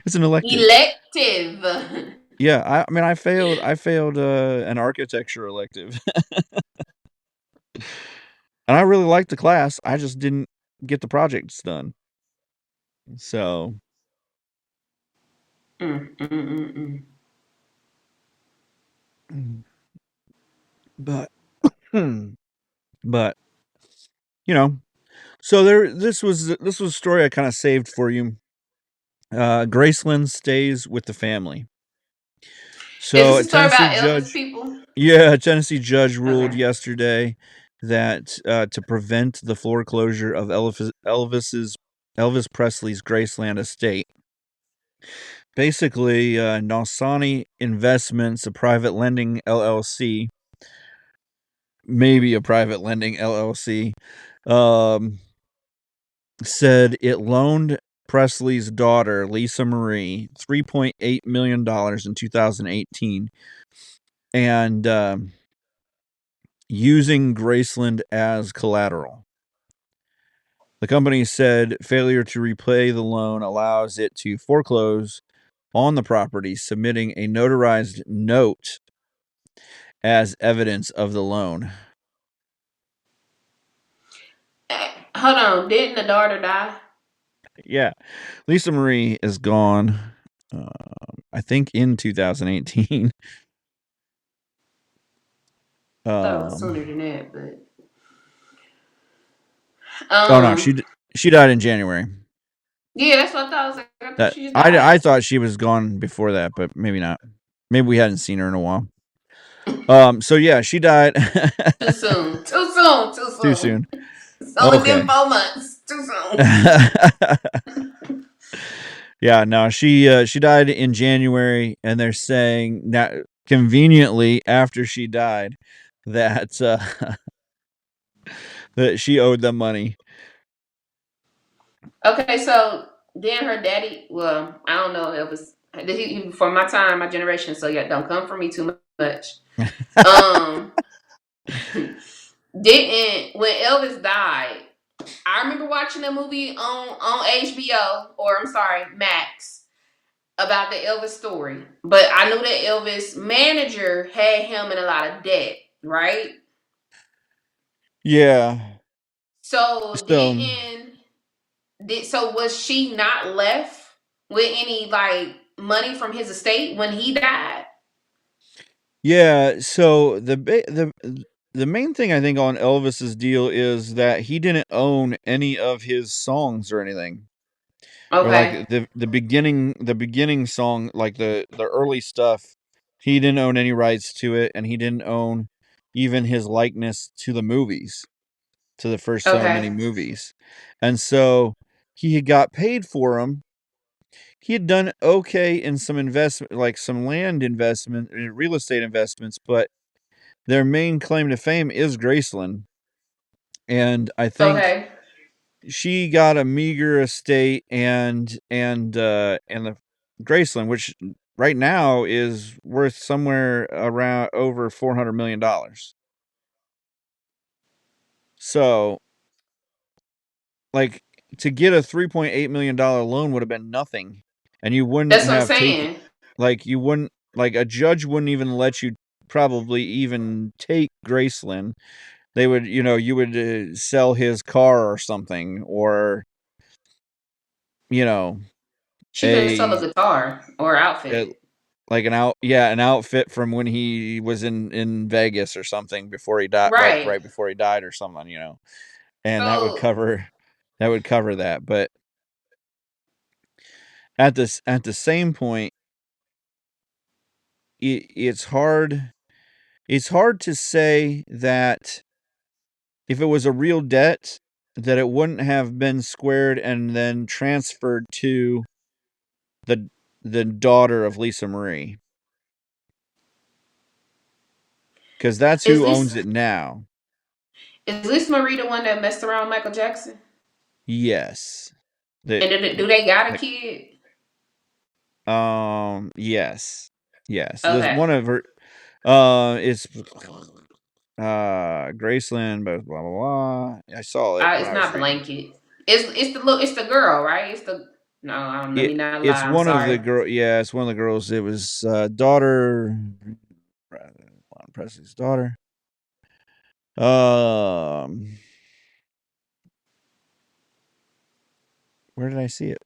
It's an elective. Elective. Yeah, I mean, I failed an architecture elective, and I really liked the class. I just didn't get the projects done. So, Mm, mm, mm, mm. but but you know, so this was a story I kind of saved for you. Graceland stays with the family. Is So this a a story Tennessee about elderly judge, people? yeah, a Tennessee judge ruled Okay. yesterday that to prevent the foreclosure of Elvis Presley's Graceland estate, basically, Nosani Investments, a private lending LLC, maybe a private lending LLC, um, said it loaned Presley's daughter, Lisa Marie, $3.8 million in 2018. And using Graceland as collateral. The company said failure to repay the loan allows it to foreclose on the property, submitting a notarized note as evidence of the loan. Hold on, didn't the daughter die? Yeah, Lisa Marie is gone. I think in 2018. I thought it was sooner than that, but oh no, she died in January. Yeah, that's what I thought. I was like, I thought she was gone before that, but maybe not. Maybe we hadn't seen her in a while. So yeah, she died. Too soon. Too soon. Too soon. Too soon. It's only been 4 months. Too soon. Yeah, no, she died in January, and they're saying now conveniently after she died that that she owed them money. Okay, so then her daddy, well, I don't know, it was for my time, my generation, so yeah, don't come for me too much. Didn't when Elvis died, I remember watching a movie on HBO, or I'm sorry, Max, about the Elvis story. But I knew that Elvis' manager had him in a lot of debt, right? Yeah. So was she not left with any like money from his estate when he died? Yeah, so the main thing I think on Elvis's deal is that he didn't own any of his songs or anything. Okay. Or like the beginning song, like the early stuff, he didn't own any rights to it, and he didn't own even his likeness to the movies, to the first so many movies. And so he had got paid for them. He had done okay in some investment, like some land investment, real estate investments, but their main claim to fame is Graceland. And I think she got a meager estate and the Graceland, which right now is worth somewhere around over $400 million. So, like, to get a $3.8 million loan would have been nothing, and you wouldn't have taken, like, you wouldn't, like, a judge wouldn't even let you probably even take Graceland. They would, you would sell his car or something, or she could sell a guitar or outfit. Like an outfit from when he was in Vegas or something before he died, right before he died or something, and that would cover that. But at the same point, it's hard to say that if it was a real debt, that it wouldn't have been squared and then transferred to the daughter of Lisa Marie. Because that's who owns it now. Is Lisa Marie the one that messed around with Michael Jackson? Yes. And do they got a kid? Yes. Okay. One of her it's Graceland, blah blah blah. I saw it. It's not Blanket. It's the girl, right? Let me not lie. It's one of the girl. Yeah, it's one of the girls. It was daughter, Presley's daughter. Where did I see it?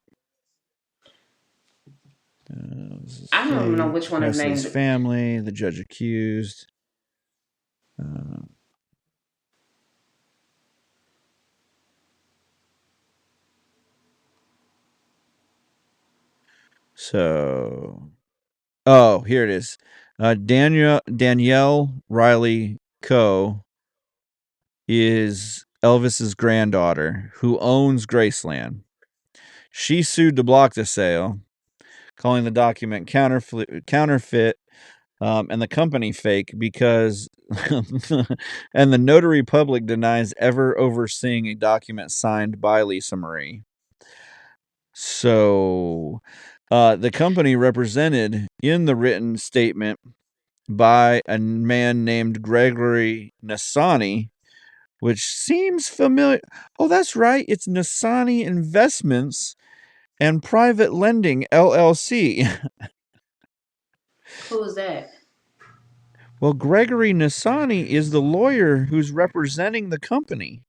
I don't know which one is named. Presley's family, the judge accused. Here it is. Danielle Riley Coe is Elvis's granddaughter who owns Graceland. She sued to block the sale, calling the document counterfeit and the company fake because and the notary public denies ever overseeing a document signed by Lisa Marie. So the company represented in the written statement by a man named Gregory Nassani which seems familiar. Oh, that's right. It's Nasani Investments and Private Lending, LLC. Who's that? Well, Gregory Nasani is the lawyer who's representing the company.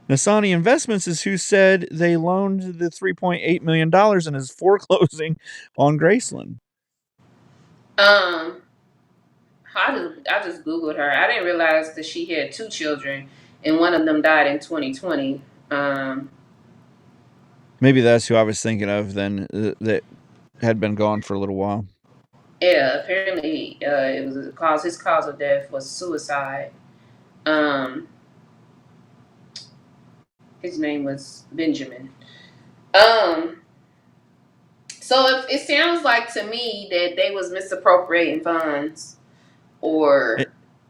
Nasani Investments is who said they loaned the $3.8 million and is foreclosing on Graceland. I just Googled her. I didn't realize that she had 2 children and one of them died in 2020. Maybe that's who I was thinking of then, that had been gone for a little while. Yeah, apparently it was his cause of death was suicide. His name was Benjamin. So it sounds like to me that they was misappropriating funds, or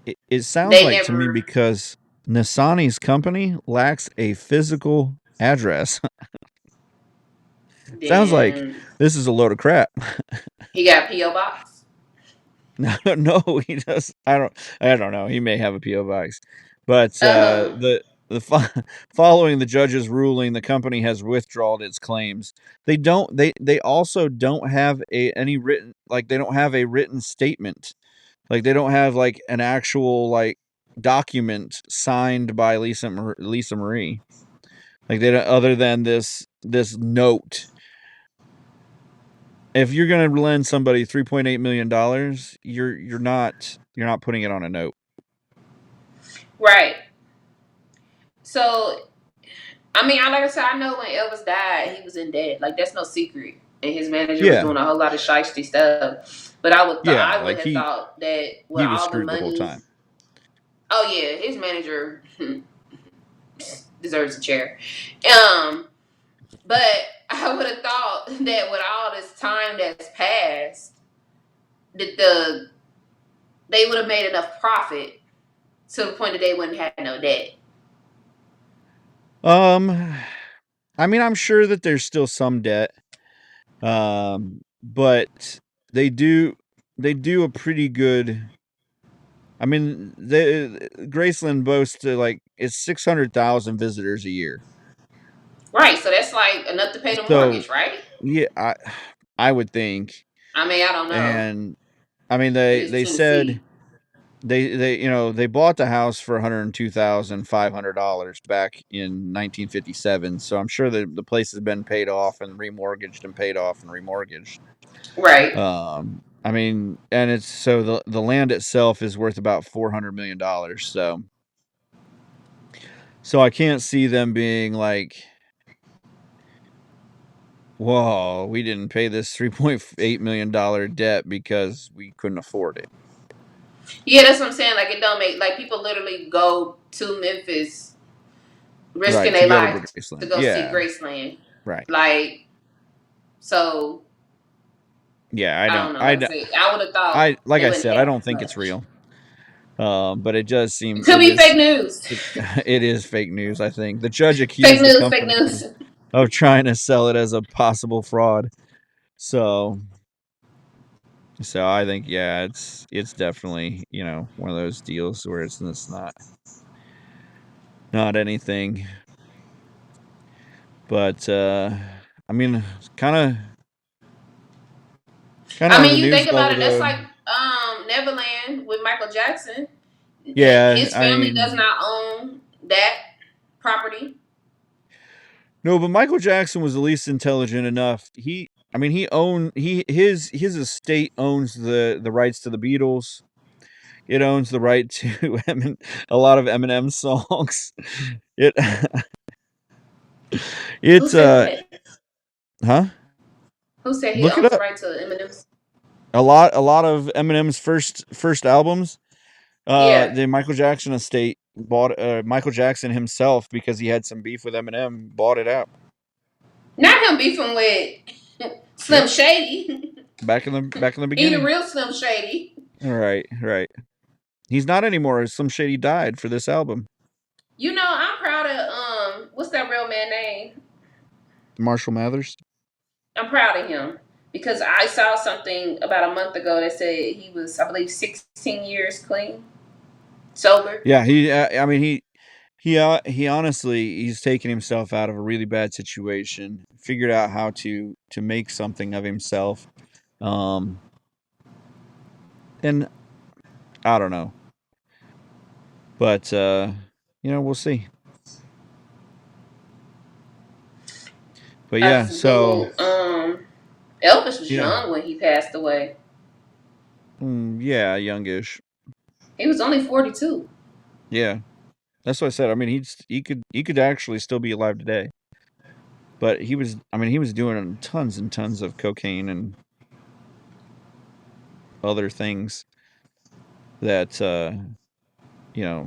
it sounds like to me because Nasani's company lacks a physical address. Sounds like this is a load of crap. He got a P.O. box? No, he does. I don't know. He may have a P.O. box, but following the judge's ruling, the company has withdrawn its claims. They also don't have any written, like they don't have a written statement. Like they don't have like an actual like document signed by Lisa Marie. Like they don't, other than this note. If you're going to lend somebody $3.8 million, you're not putting it on a note. Right. So, I mean, like I said, I know when Elvis died, he was in debt. Like that's no secret, and his manager was doing a whole lot of shiesty stuff. But I would have thought that with all the money, the whole time. Oh yeah, his manager deserves a chair. But I would have thought that with all this time that's passed, that they would have made enough profit to the point that they wouldn't have no debt. I mean, I'm sure that there's still some debt, but they do a pretty good. I mean, Graceland boasts like it's 600,000 visitors a year. Right, so that's like enough to pay the mortgage, right? Yeah, I would think. I mean, I don't know. And I mean, they said they bought the house for $102,500 back in 1957. So I'm sure that the place has been paid off and remortgaged and paid off and remortgaged. Right. I mean, and it's so the land itself is worth about $400 million. So I can't see them being like, whoa, we didn't pay this $3.8 million debt because we couldn't afford it. Yeah, that's what I'm saying. Like, it don't make, like, people literally go to Memphis risking their life to go see Graceland. Right. Like, so. Yeah, I don't know. I would have thought. Like I said, I don't think it's real. But it does seem. It could be fake news. It is fake news, I think. The judge accused the company of trying to sell it as a possible fraud. So I think, yeah, it's definitely, one of those deals where it's not anything. But I mean, kind of. I mean, you think about it. That's like Neverland with Michael Jackson. Yeah, his family does not own that property. No, but Michael Jackson was at least intelligent enough. His estate owns the rights to the Beatles. It owns the right to a lot of Eminem songs. Huh? Who said he owns the right to Eminem's? A lot of Eminem's first albums. The Michael Jackson estate bought Michael Jackson himself, because he had some beef with Eminem, bought it out. Not him beefing with Slim Shady. Back in the beginning. He the real Slim Shady. Right. He's not anymore. Slim Shady died for this album. I'm proud of what's that real man name? Marshall Mathers. I'm proud of him, Because I saw something about a month ago that said he was, I believe, 16 years clean, sober. Yeah, I mean, he honestly he's taken himself out of a really bad situation, figured out how to make something of himself, and I don't know, but we'll see. But I yeah, just so Googled, Elvis was yeah, young when he passed away. yeah, youngish. He was only 42. Yeah, that's what I said. I mean, he could actually still be alive today, but he was. I mean, he was doing tons and tons of cocaine and other things that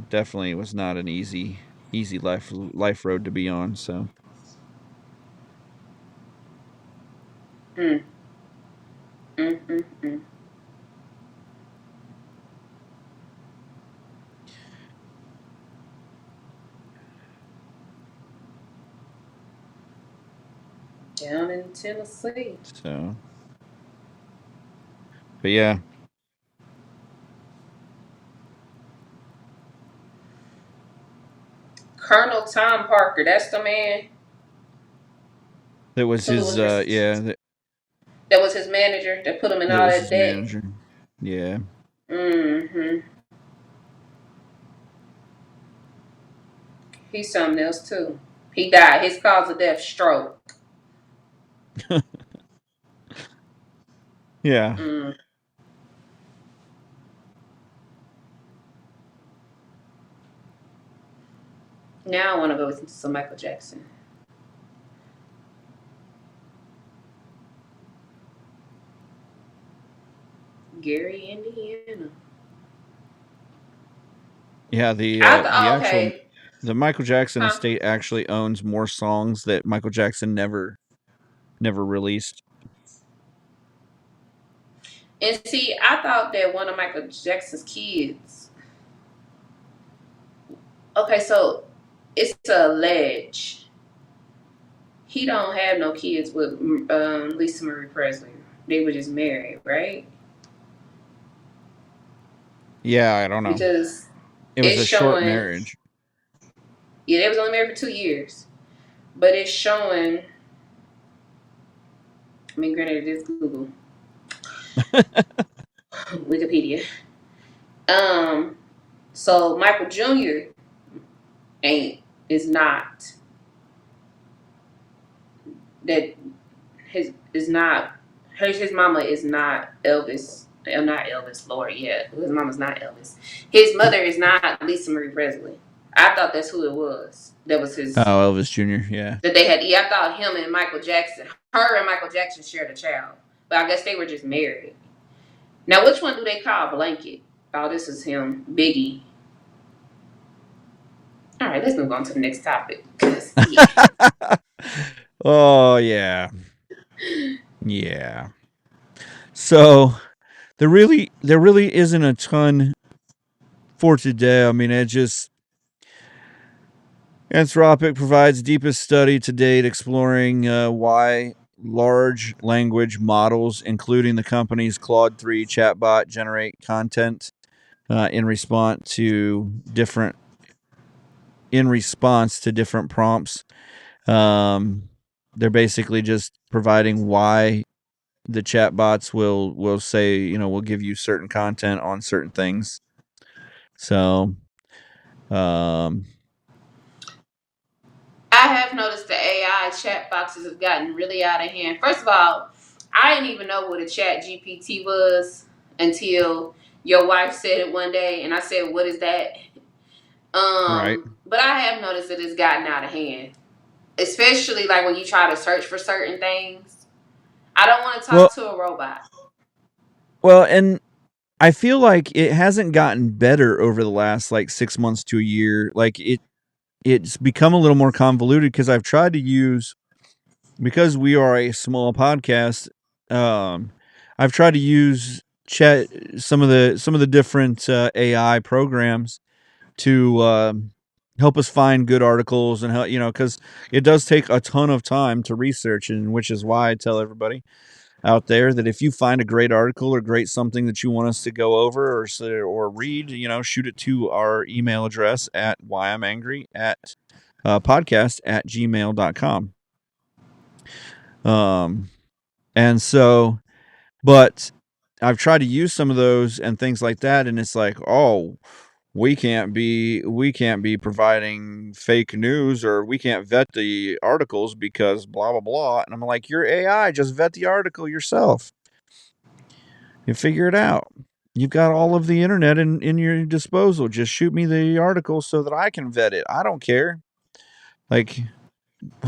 definitely was not an easy life road to be on. So Mm, mm, mm, mm. Down in Tennessee. so, but yeah, Colonel Tom Parker, that's the man that was who his. was That that was his manager that put him in all was that his debt. manager. Yeah, Mm-hmm. He's something else too. He died. His cause of death, stroke. yeah. Mm. Now I want to go listen to some Michael Jackson. Gary, Indiana. Yeah, Okay. the Michael Jackson Huh? estate actually owns more songs that Michael Jackson never released. And see, I thought that one of Michael Jackson's kids. Okay, so it's alleged he don't have no kids with Lisa Marie Presley. They were just married, right? Yeah, I don't know. Because It was it's a short showing. marriage. Yeah, they was only married for 2 years, but it's showing. I mean, granted, it is Google, Wikipedia. So Michael Jr. is not that his mama is not Elvis. Not Elvis, Lord, yeah. His mama's not Elvis. His mother is not Lisa Marie Presley. I thought that's who it was. That was his. Oh, Elvis Jr. Yeah. That they had. Yeah, I thought him and Michael Jackson, her and Michael Jackson shared a child, but I guess they were just married. Now, which one do they call Blanket? Oh, this is him, Biggie. All right, let's move on to the next topic. Yeah. Oh yeah. Yeah. So there really isn't a ton for today. I mean, it just Anthropic provides deepest study to date exploring why large language models, including the company's Claude 3 chatbot, generate content in response to different prompts. They're basically just providing why the chatbots will say, we'll give you certain content on certain things. So, I have noticed the AI chat boxes have gotten really out of hand. First of all, I didn't even know what a chat GPT was until your wife said it one day, and I said, "What is that?" right. But I have noticed that it's gotten out of hand, especially like when you try to search for certain things. I don't want to talk to a robot. Well, and I feel like it hasn't gotten better over the last like 6 months to a year. Like it's become a little more convoluted because I've tried to use, because we are a small podcast, I've tried to use chat some of the different AI programs to help us find good articles and help, because it does take a ton of time to research, and which is why I tell everybody, out there that if you find a great article or great something that you want us to go over or read, shoot it to our email address at whyimangry at podcast@gmail.com. And so, but I've tried to use some of those and things like that, and it's like, oh, we can't be providing fake news, or we can't vet the articles because blah blah blah. And I'm like, you're AI, just vet the article yourself. You figure it out. You've got all of the internet in your disposal. Just shoot me the article so that I can vet it. I don't care. Like,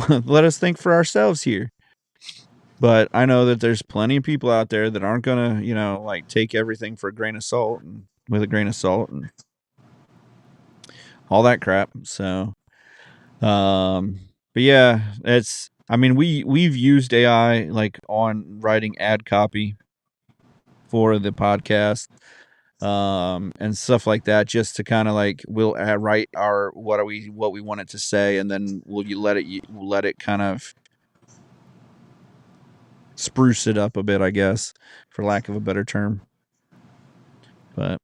let us think for ourselves here. But I know that there's plenty of people out there that aren't gonna, like take everything for a grain of salt and with a grain of salt and all that crap. So, but yeah, we've used AI like on writing ad copy for the podcast, and stuff like that, just to kind of like we'll write our what we want it to say, and then we'll let it kind of spruce it up a bit, I guess, for lack of a better term. But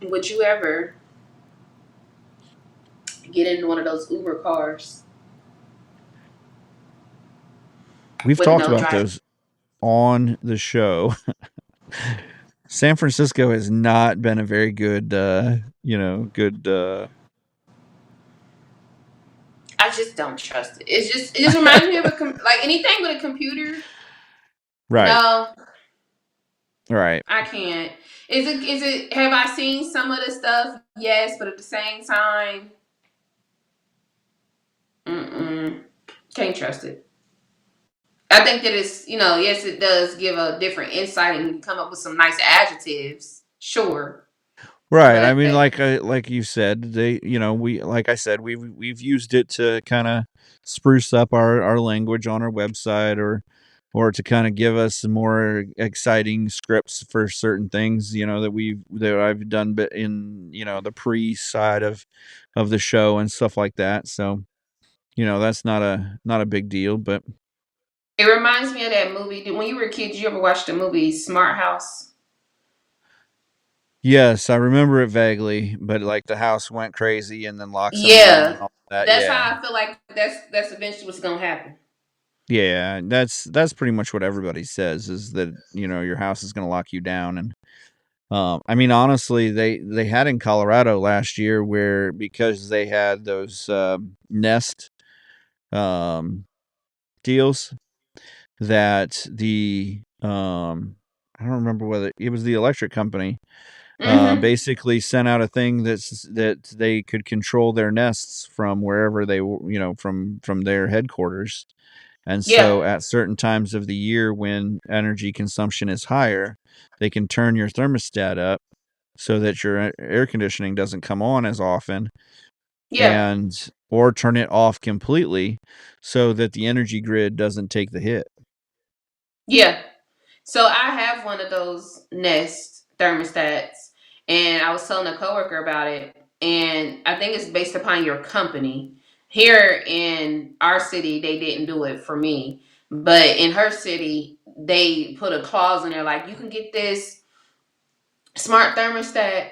would you ever get into one of those Uber cars? We've talked about those on the show. San Francisco has not been a very good, I just don't trust it. It just reminds me of like anything with a computer. Right. No. Right. I can't. Is it? Have I seen some of the stuff? Yes, but at the same time, can't trust it. I think that it's, yes, it does give a different insight and you can come up with some nice adjectives. Sure. Right. I mean, like you said, we've used it to kind of spruce up our language on our website, or to kind of give us some more exciting scripts for certain things, that I've done in, the pre-side of the show and stuff like that. So, that's not a big deal, but it reminds me of that movie. When you were a kid, did you ever watch the movie Smart House? Yes, I remember it vaguely, but like the house went crazy and then locked someone Yeah, and all that. That's how I feel like that's eventually what's gonna happen. Yeah, that's pretty much what everybody says, is that your house is gonna lock you down. And I mean, honestly, they had in Colorado last year where, because they had those Nest deals, that the I don't remember whether it was the electric company, basically sent out a thing that they could control their Nests from wherever they were, from their headquarters. And so at certain times of the year when energy consumption is higher, they can turn your thermostat up so that your air conditioning doesn't come on as often. Or turn it off completely so that the energy grid doesn't take the hit. Yeah. So I have one of those Nest thermostats, and I was telling a coworker about it, and I think it's based upon your company. Here in our city, they didn't do it for me, but in her city, they put a clause in there like, you can get this smart thermostat.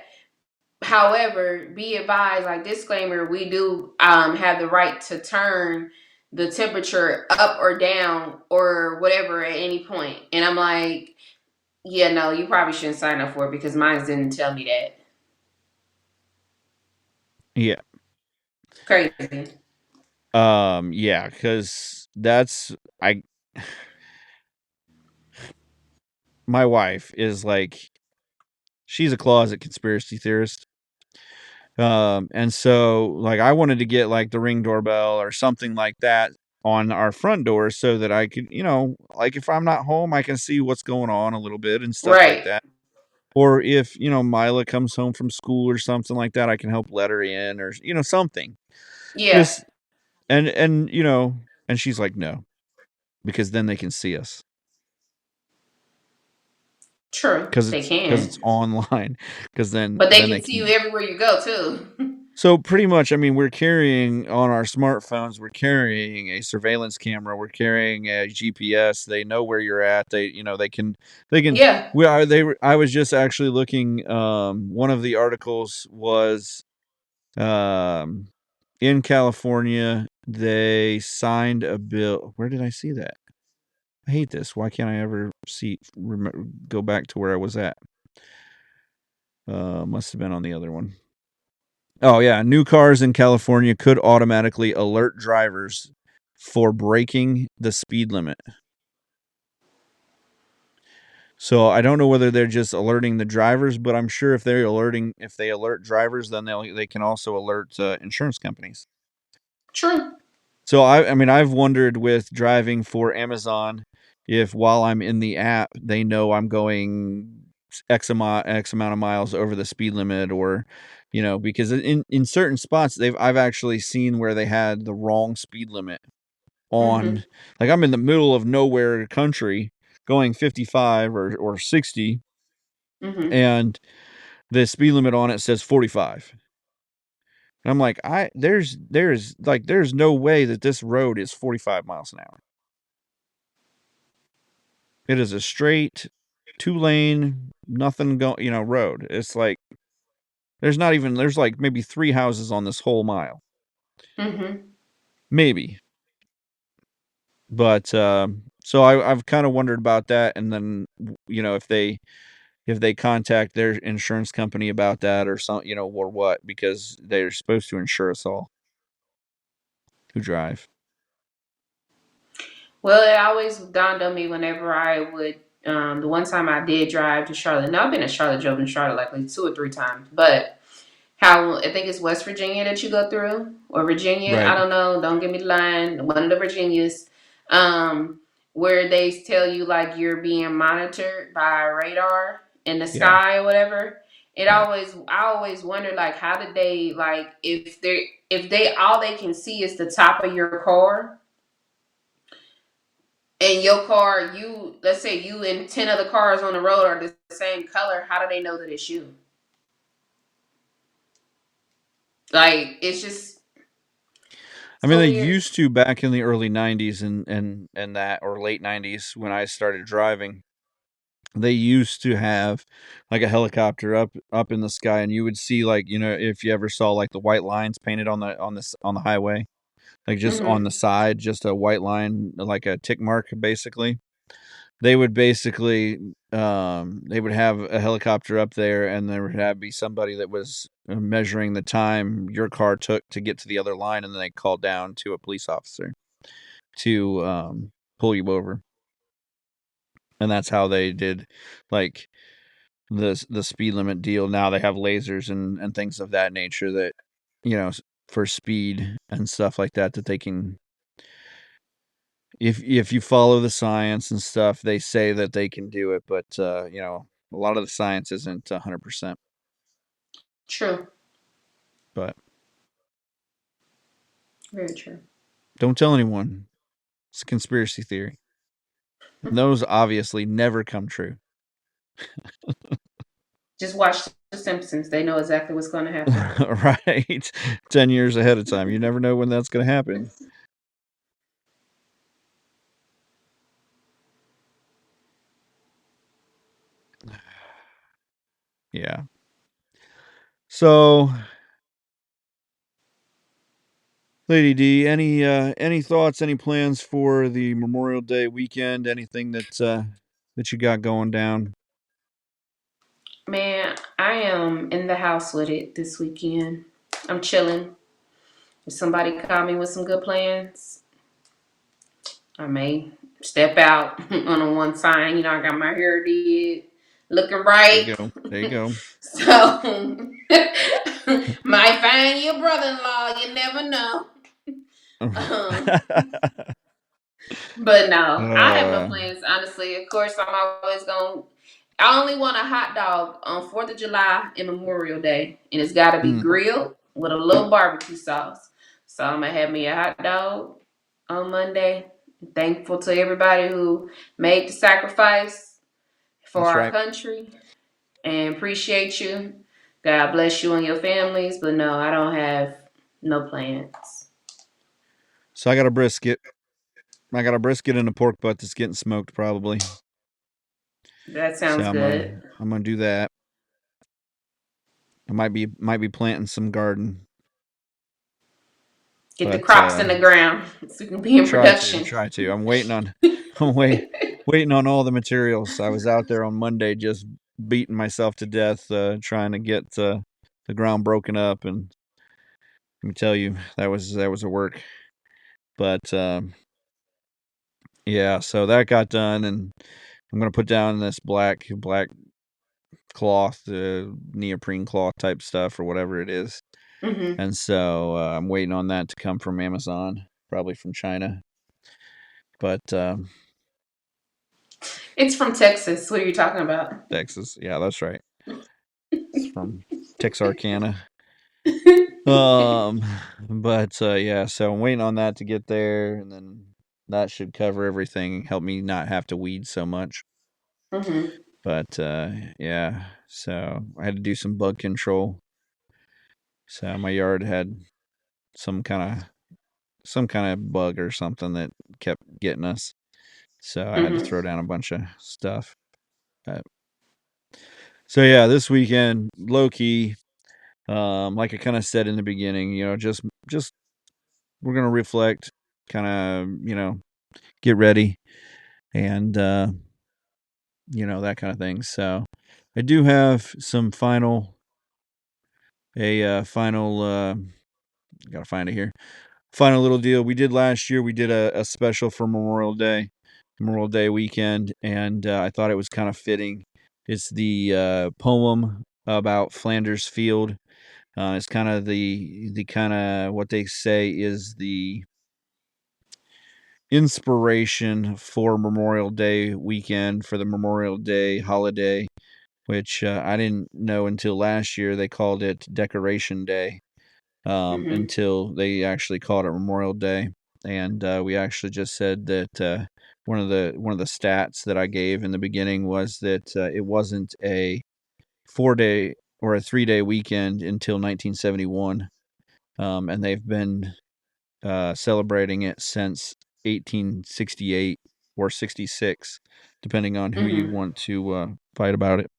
However, be advised, like, disclaimer, we do have the right to turn the temperature up or down or whatever at any point. And I'm like, yeah, no, you probably shouldn't sign up for it because mine didn't tell me that. Yeah. Crazy. Yeah, because my wife is like, she's a closet conspiracy theorist. And so like I wanted to get like the Ring doorbell or something like that on our front door so that I could, like if I'm not home, I can see what's going on a little bit and stuff like that. Or if, Mila comes home from school or something like that, I can help let her in, or, something. Yeah. And and she's like, no, because then they can see us. True. Because it's online. But they can see you everywhere you go too. So pretty much, I mean, we're carrying on our smartphones, we're carrying a surveillance camera, we're carrying a GPS. They know where you're at. They can. Yeah. I was just actually looking. One of the articles was um, in California. They signed a bill. Where did I see that? I hate this. Why can't I ever go back to where I was at? Must have been on the other one. Oh, yeah. New cars in California could automatically alert drivers for breaking the speed limit. So I don't know whether they're just alerting the drivers, but I'm sure if they alert drivers, then they can also alert insurance companies. True. So I mean, I've wondered with driving for Amazon if while I'm in the app, they know I'm going X amount of miles over the speed limit, or because in certain spots I've actually seen where they had the wrong speed limit on, like I'm in the middle of nowhere country going 55 or 60, and the speed limit on it says 45. And I'm like, there's no way that this road is 45 miles an hour. It is a straight 2-lane, nothing road. It's like there's like maybe 3 houses on this whole mile. Maybe. But so I've kind of wondered about that, and then if they contact their insurance company about that or something, or what, because they're supposed to insure us all who drive. Well, it always dawned on me whenever I would, the one time I did drive to Charlotte. Now, I've been to Charlotte, drove in Charlotte like 2 or 3 times, but how I think it's West Virginia that you go through, or Virginia. Right. I don't know. Don't give me the line. One of the Virginias, where they tell you like you're being monitored by radar in the sky or whatever. I always wonder like how did they like if they all they can see is the top of your car. And your car, let's say you and 10 other cars on the road are the same color. How do they know that it's you? Like, it's just. I mean, they used to back in the early 90s and that, or late 90s when I started driving. They used to have like a helicopter up in the sky, and you would see like, if you ever saw like the white lines painted on the highway, like just on the side, just a white line, like a tick mark, basically. They would basically they would have a helicopter up there, and there would be somebody that was measuring the time your car took to get to the other line, and then they called down to a police officer to pull you over. And that's how they did like the speed limit deal. Now they have lasers and things of that nature that for speed and stuff like that they can. If you follow the science and stuff, they say that they can do it, but a lot of the science isn't 100%. True. But very true. Don't tell anyone. It's a conspiracy theory. Those obviously never come true. Just watch The Simpsons. They know exactly what's going to happen. Right. 10 years ahead of time. You never know when that's going to happen. Yeah. So, Lady D, any thoughts, any plans for the Memorial Day weekend? Anything that you got going down? Man, I am in the house with it this weekend. I'm chilling. If somebody call me with some good plans, I may step out on a one sign. I got my hair did, looking right. There you go. So, might find your brother-in-law. You never know. But no, I have no plans, honestly. Of course, I'm always going to. I only want a hot dog on 4th of July and Memorial Day, and it's got to be grilled with a little barbecue sauce. So I'm going to have me a hot dog on Monday. Thankful to everybody who made the sacrifice for our country, and appreciate you. God bless you and your families, but no, I don't have no plans. So I got a brisket. I got a brisket and a pork butt that's getting smoked probably. That sounds good. I'm gonna do that. I might be planting some garden. Get the crops in the ground so we can be in production. Try to. I'm waiting on all the materials. I was out there on Monday just beating myself to death trying to get the ground broken up, and let me tell you, that was a work. But yeah, so that got done, and I'm gonna put down this black cloth, neoprene cloth type stuff or whatever it is. Mm-hmm. And so I'm waiting on that to come from Amazon, probably from China. But it's from Texas. What are you talking about? Texas, yeah, that's right. It's from Texarkana. But yeah, so I'm waiting on that to get there, and then that should cover everything, help me not have to weed so much. Mm-hmm. But yeah, so I had to do some bug control. So my yard had some kind of bug or something that kept getting us. So I had to throw down a bunch of stuff. So yeah, this weekend, low key, like I kind of said in the beginning, just we're gonna reflect, kind of, get ready, and that kind of thing. So I do have some final. Gotta find it here. Final little deal. We did last year. We did a special for Memorial Day weekend, and I thought it was kind of fitting. It's the poem about Flanders Field. It's kind of the kind of what they say is the inspiration for Memorial Day weekend, for the Memorial Day holiday, which I didn't know until last year. They called it Decoration Day. Until they actually called it Memorial Day, and we actually just said that one of the stats that I gave in the beginning was that it wasn't a 4-day or a 3-day weekend until 1971, and they've been celebrating it since 1868 or 66, depending on who you want to fight about it.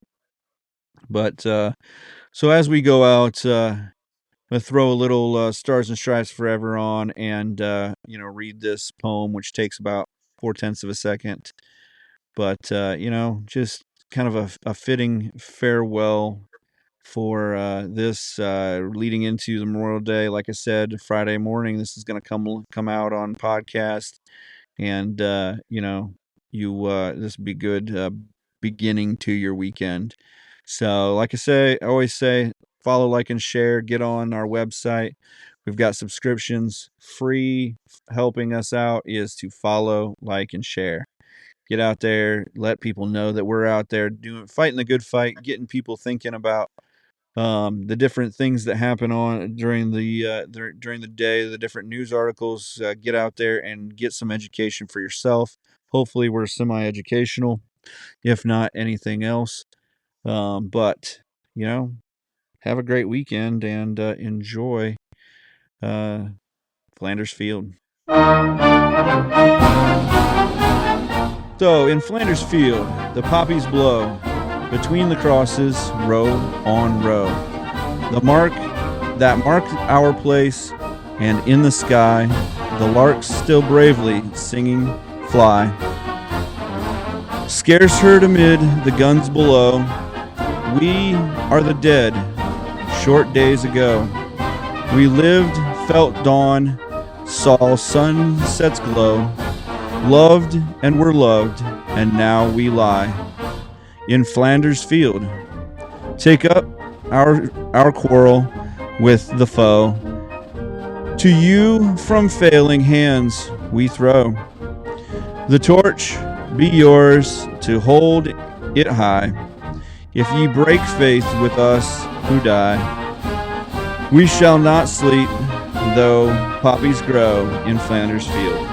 But so as we go out. I'm going to throw a little Stars and Stripes Forever on and, read this poem, which takes about 0.4 of a second. But, just kind of a fitting farewell for this leading into the Memorial Day. Like I said, Friday morning, this is going to come out on podcast. And, this would be good beginning to your weekend. So, like I always say, follow, like, and share. Get on our website. We've got subscriptions. Free helping us out is to follow, like, and share. Get out there. Let people know that we're out there fighting the good fight, getting people thinking about the different things that happen during the day, the different news articles. Get out there and get some education for yourself. Hopefully, we're semi-educational, if not anything else. But have a great weekend and enjoy Flanders Field. So in Flanders Field, the poppies blow between the crosses, row on row. The mark that marked our place, and in the sky, the larks still bravely singing fly. Scarce heard amid the guns below, we are the dead, short days ago. We lived, felt dawn, saw sunsets glow, loved and were loved, and now we lie in Flanders Field. Take up our quarrel with the foe. To you from failing hands we throw. The torch be yours to hold it high. If ye break faith with us who die, we shall not sleep, though poppies grow in Flanders Field.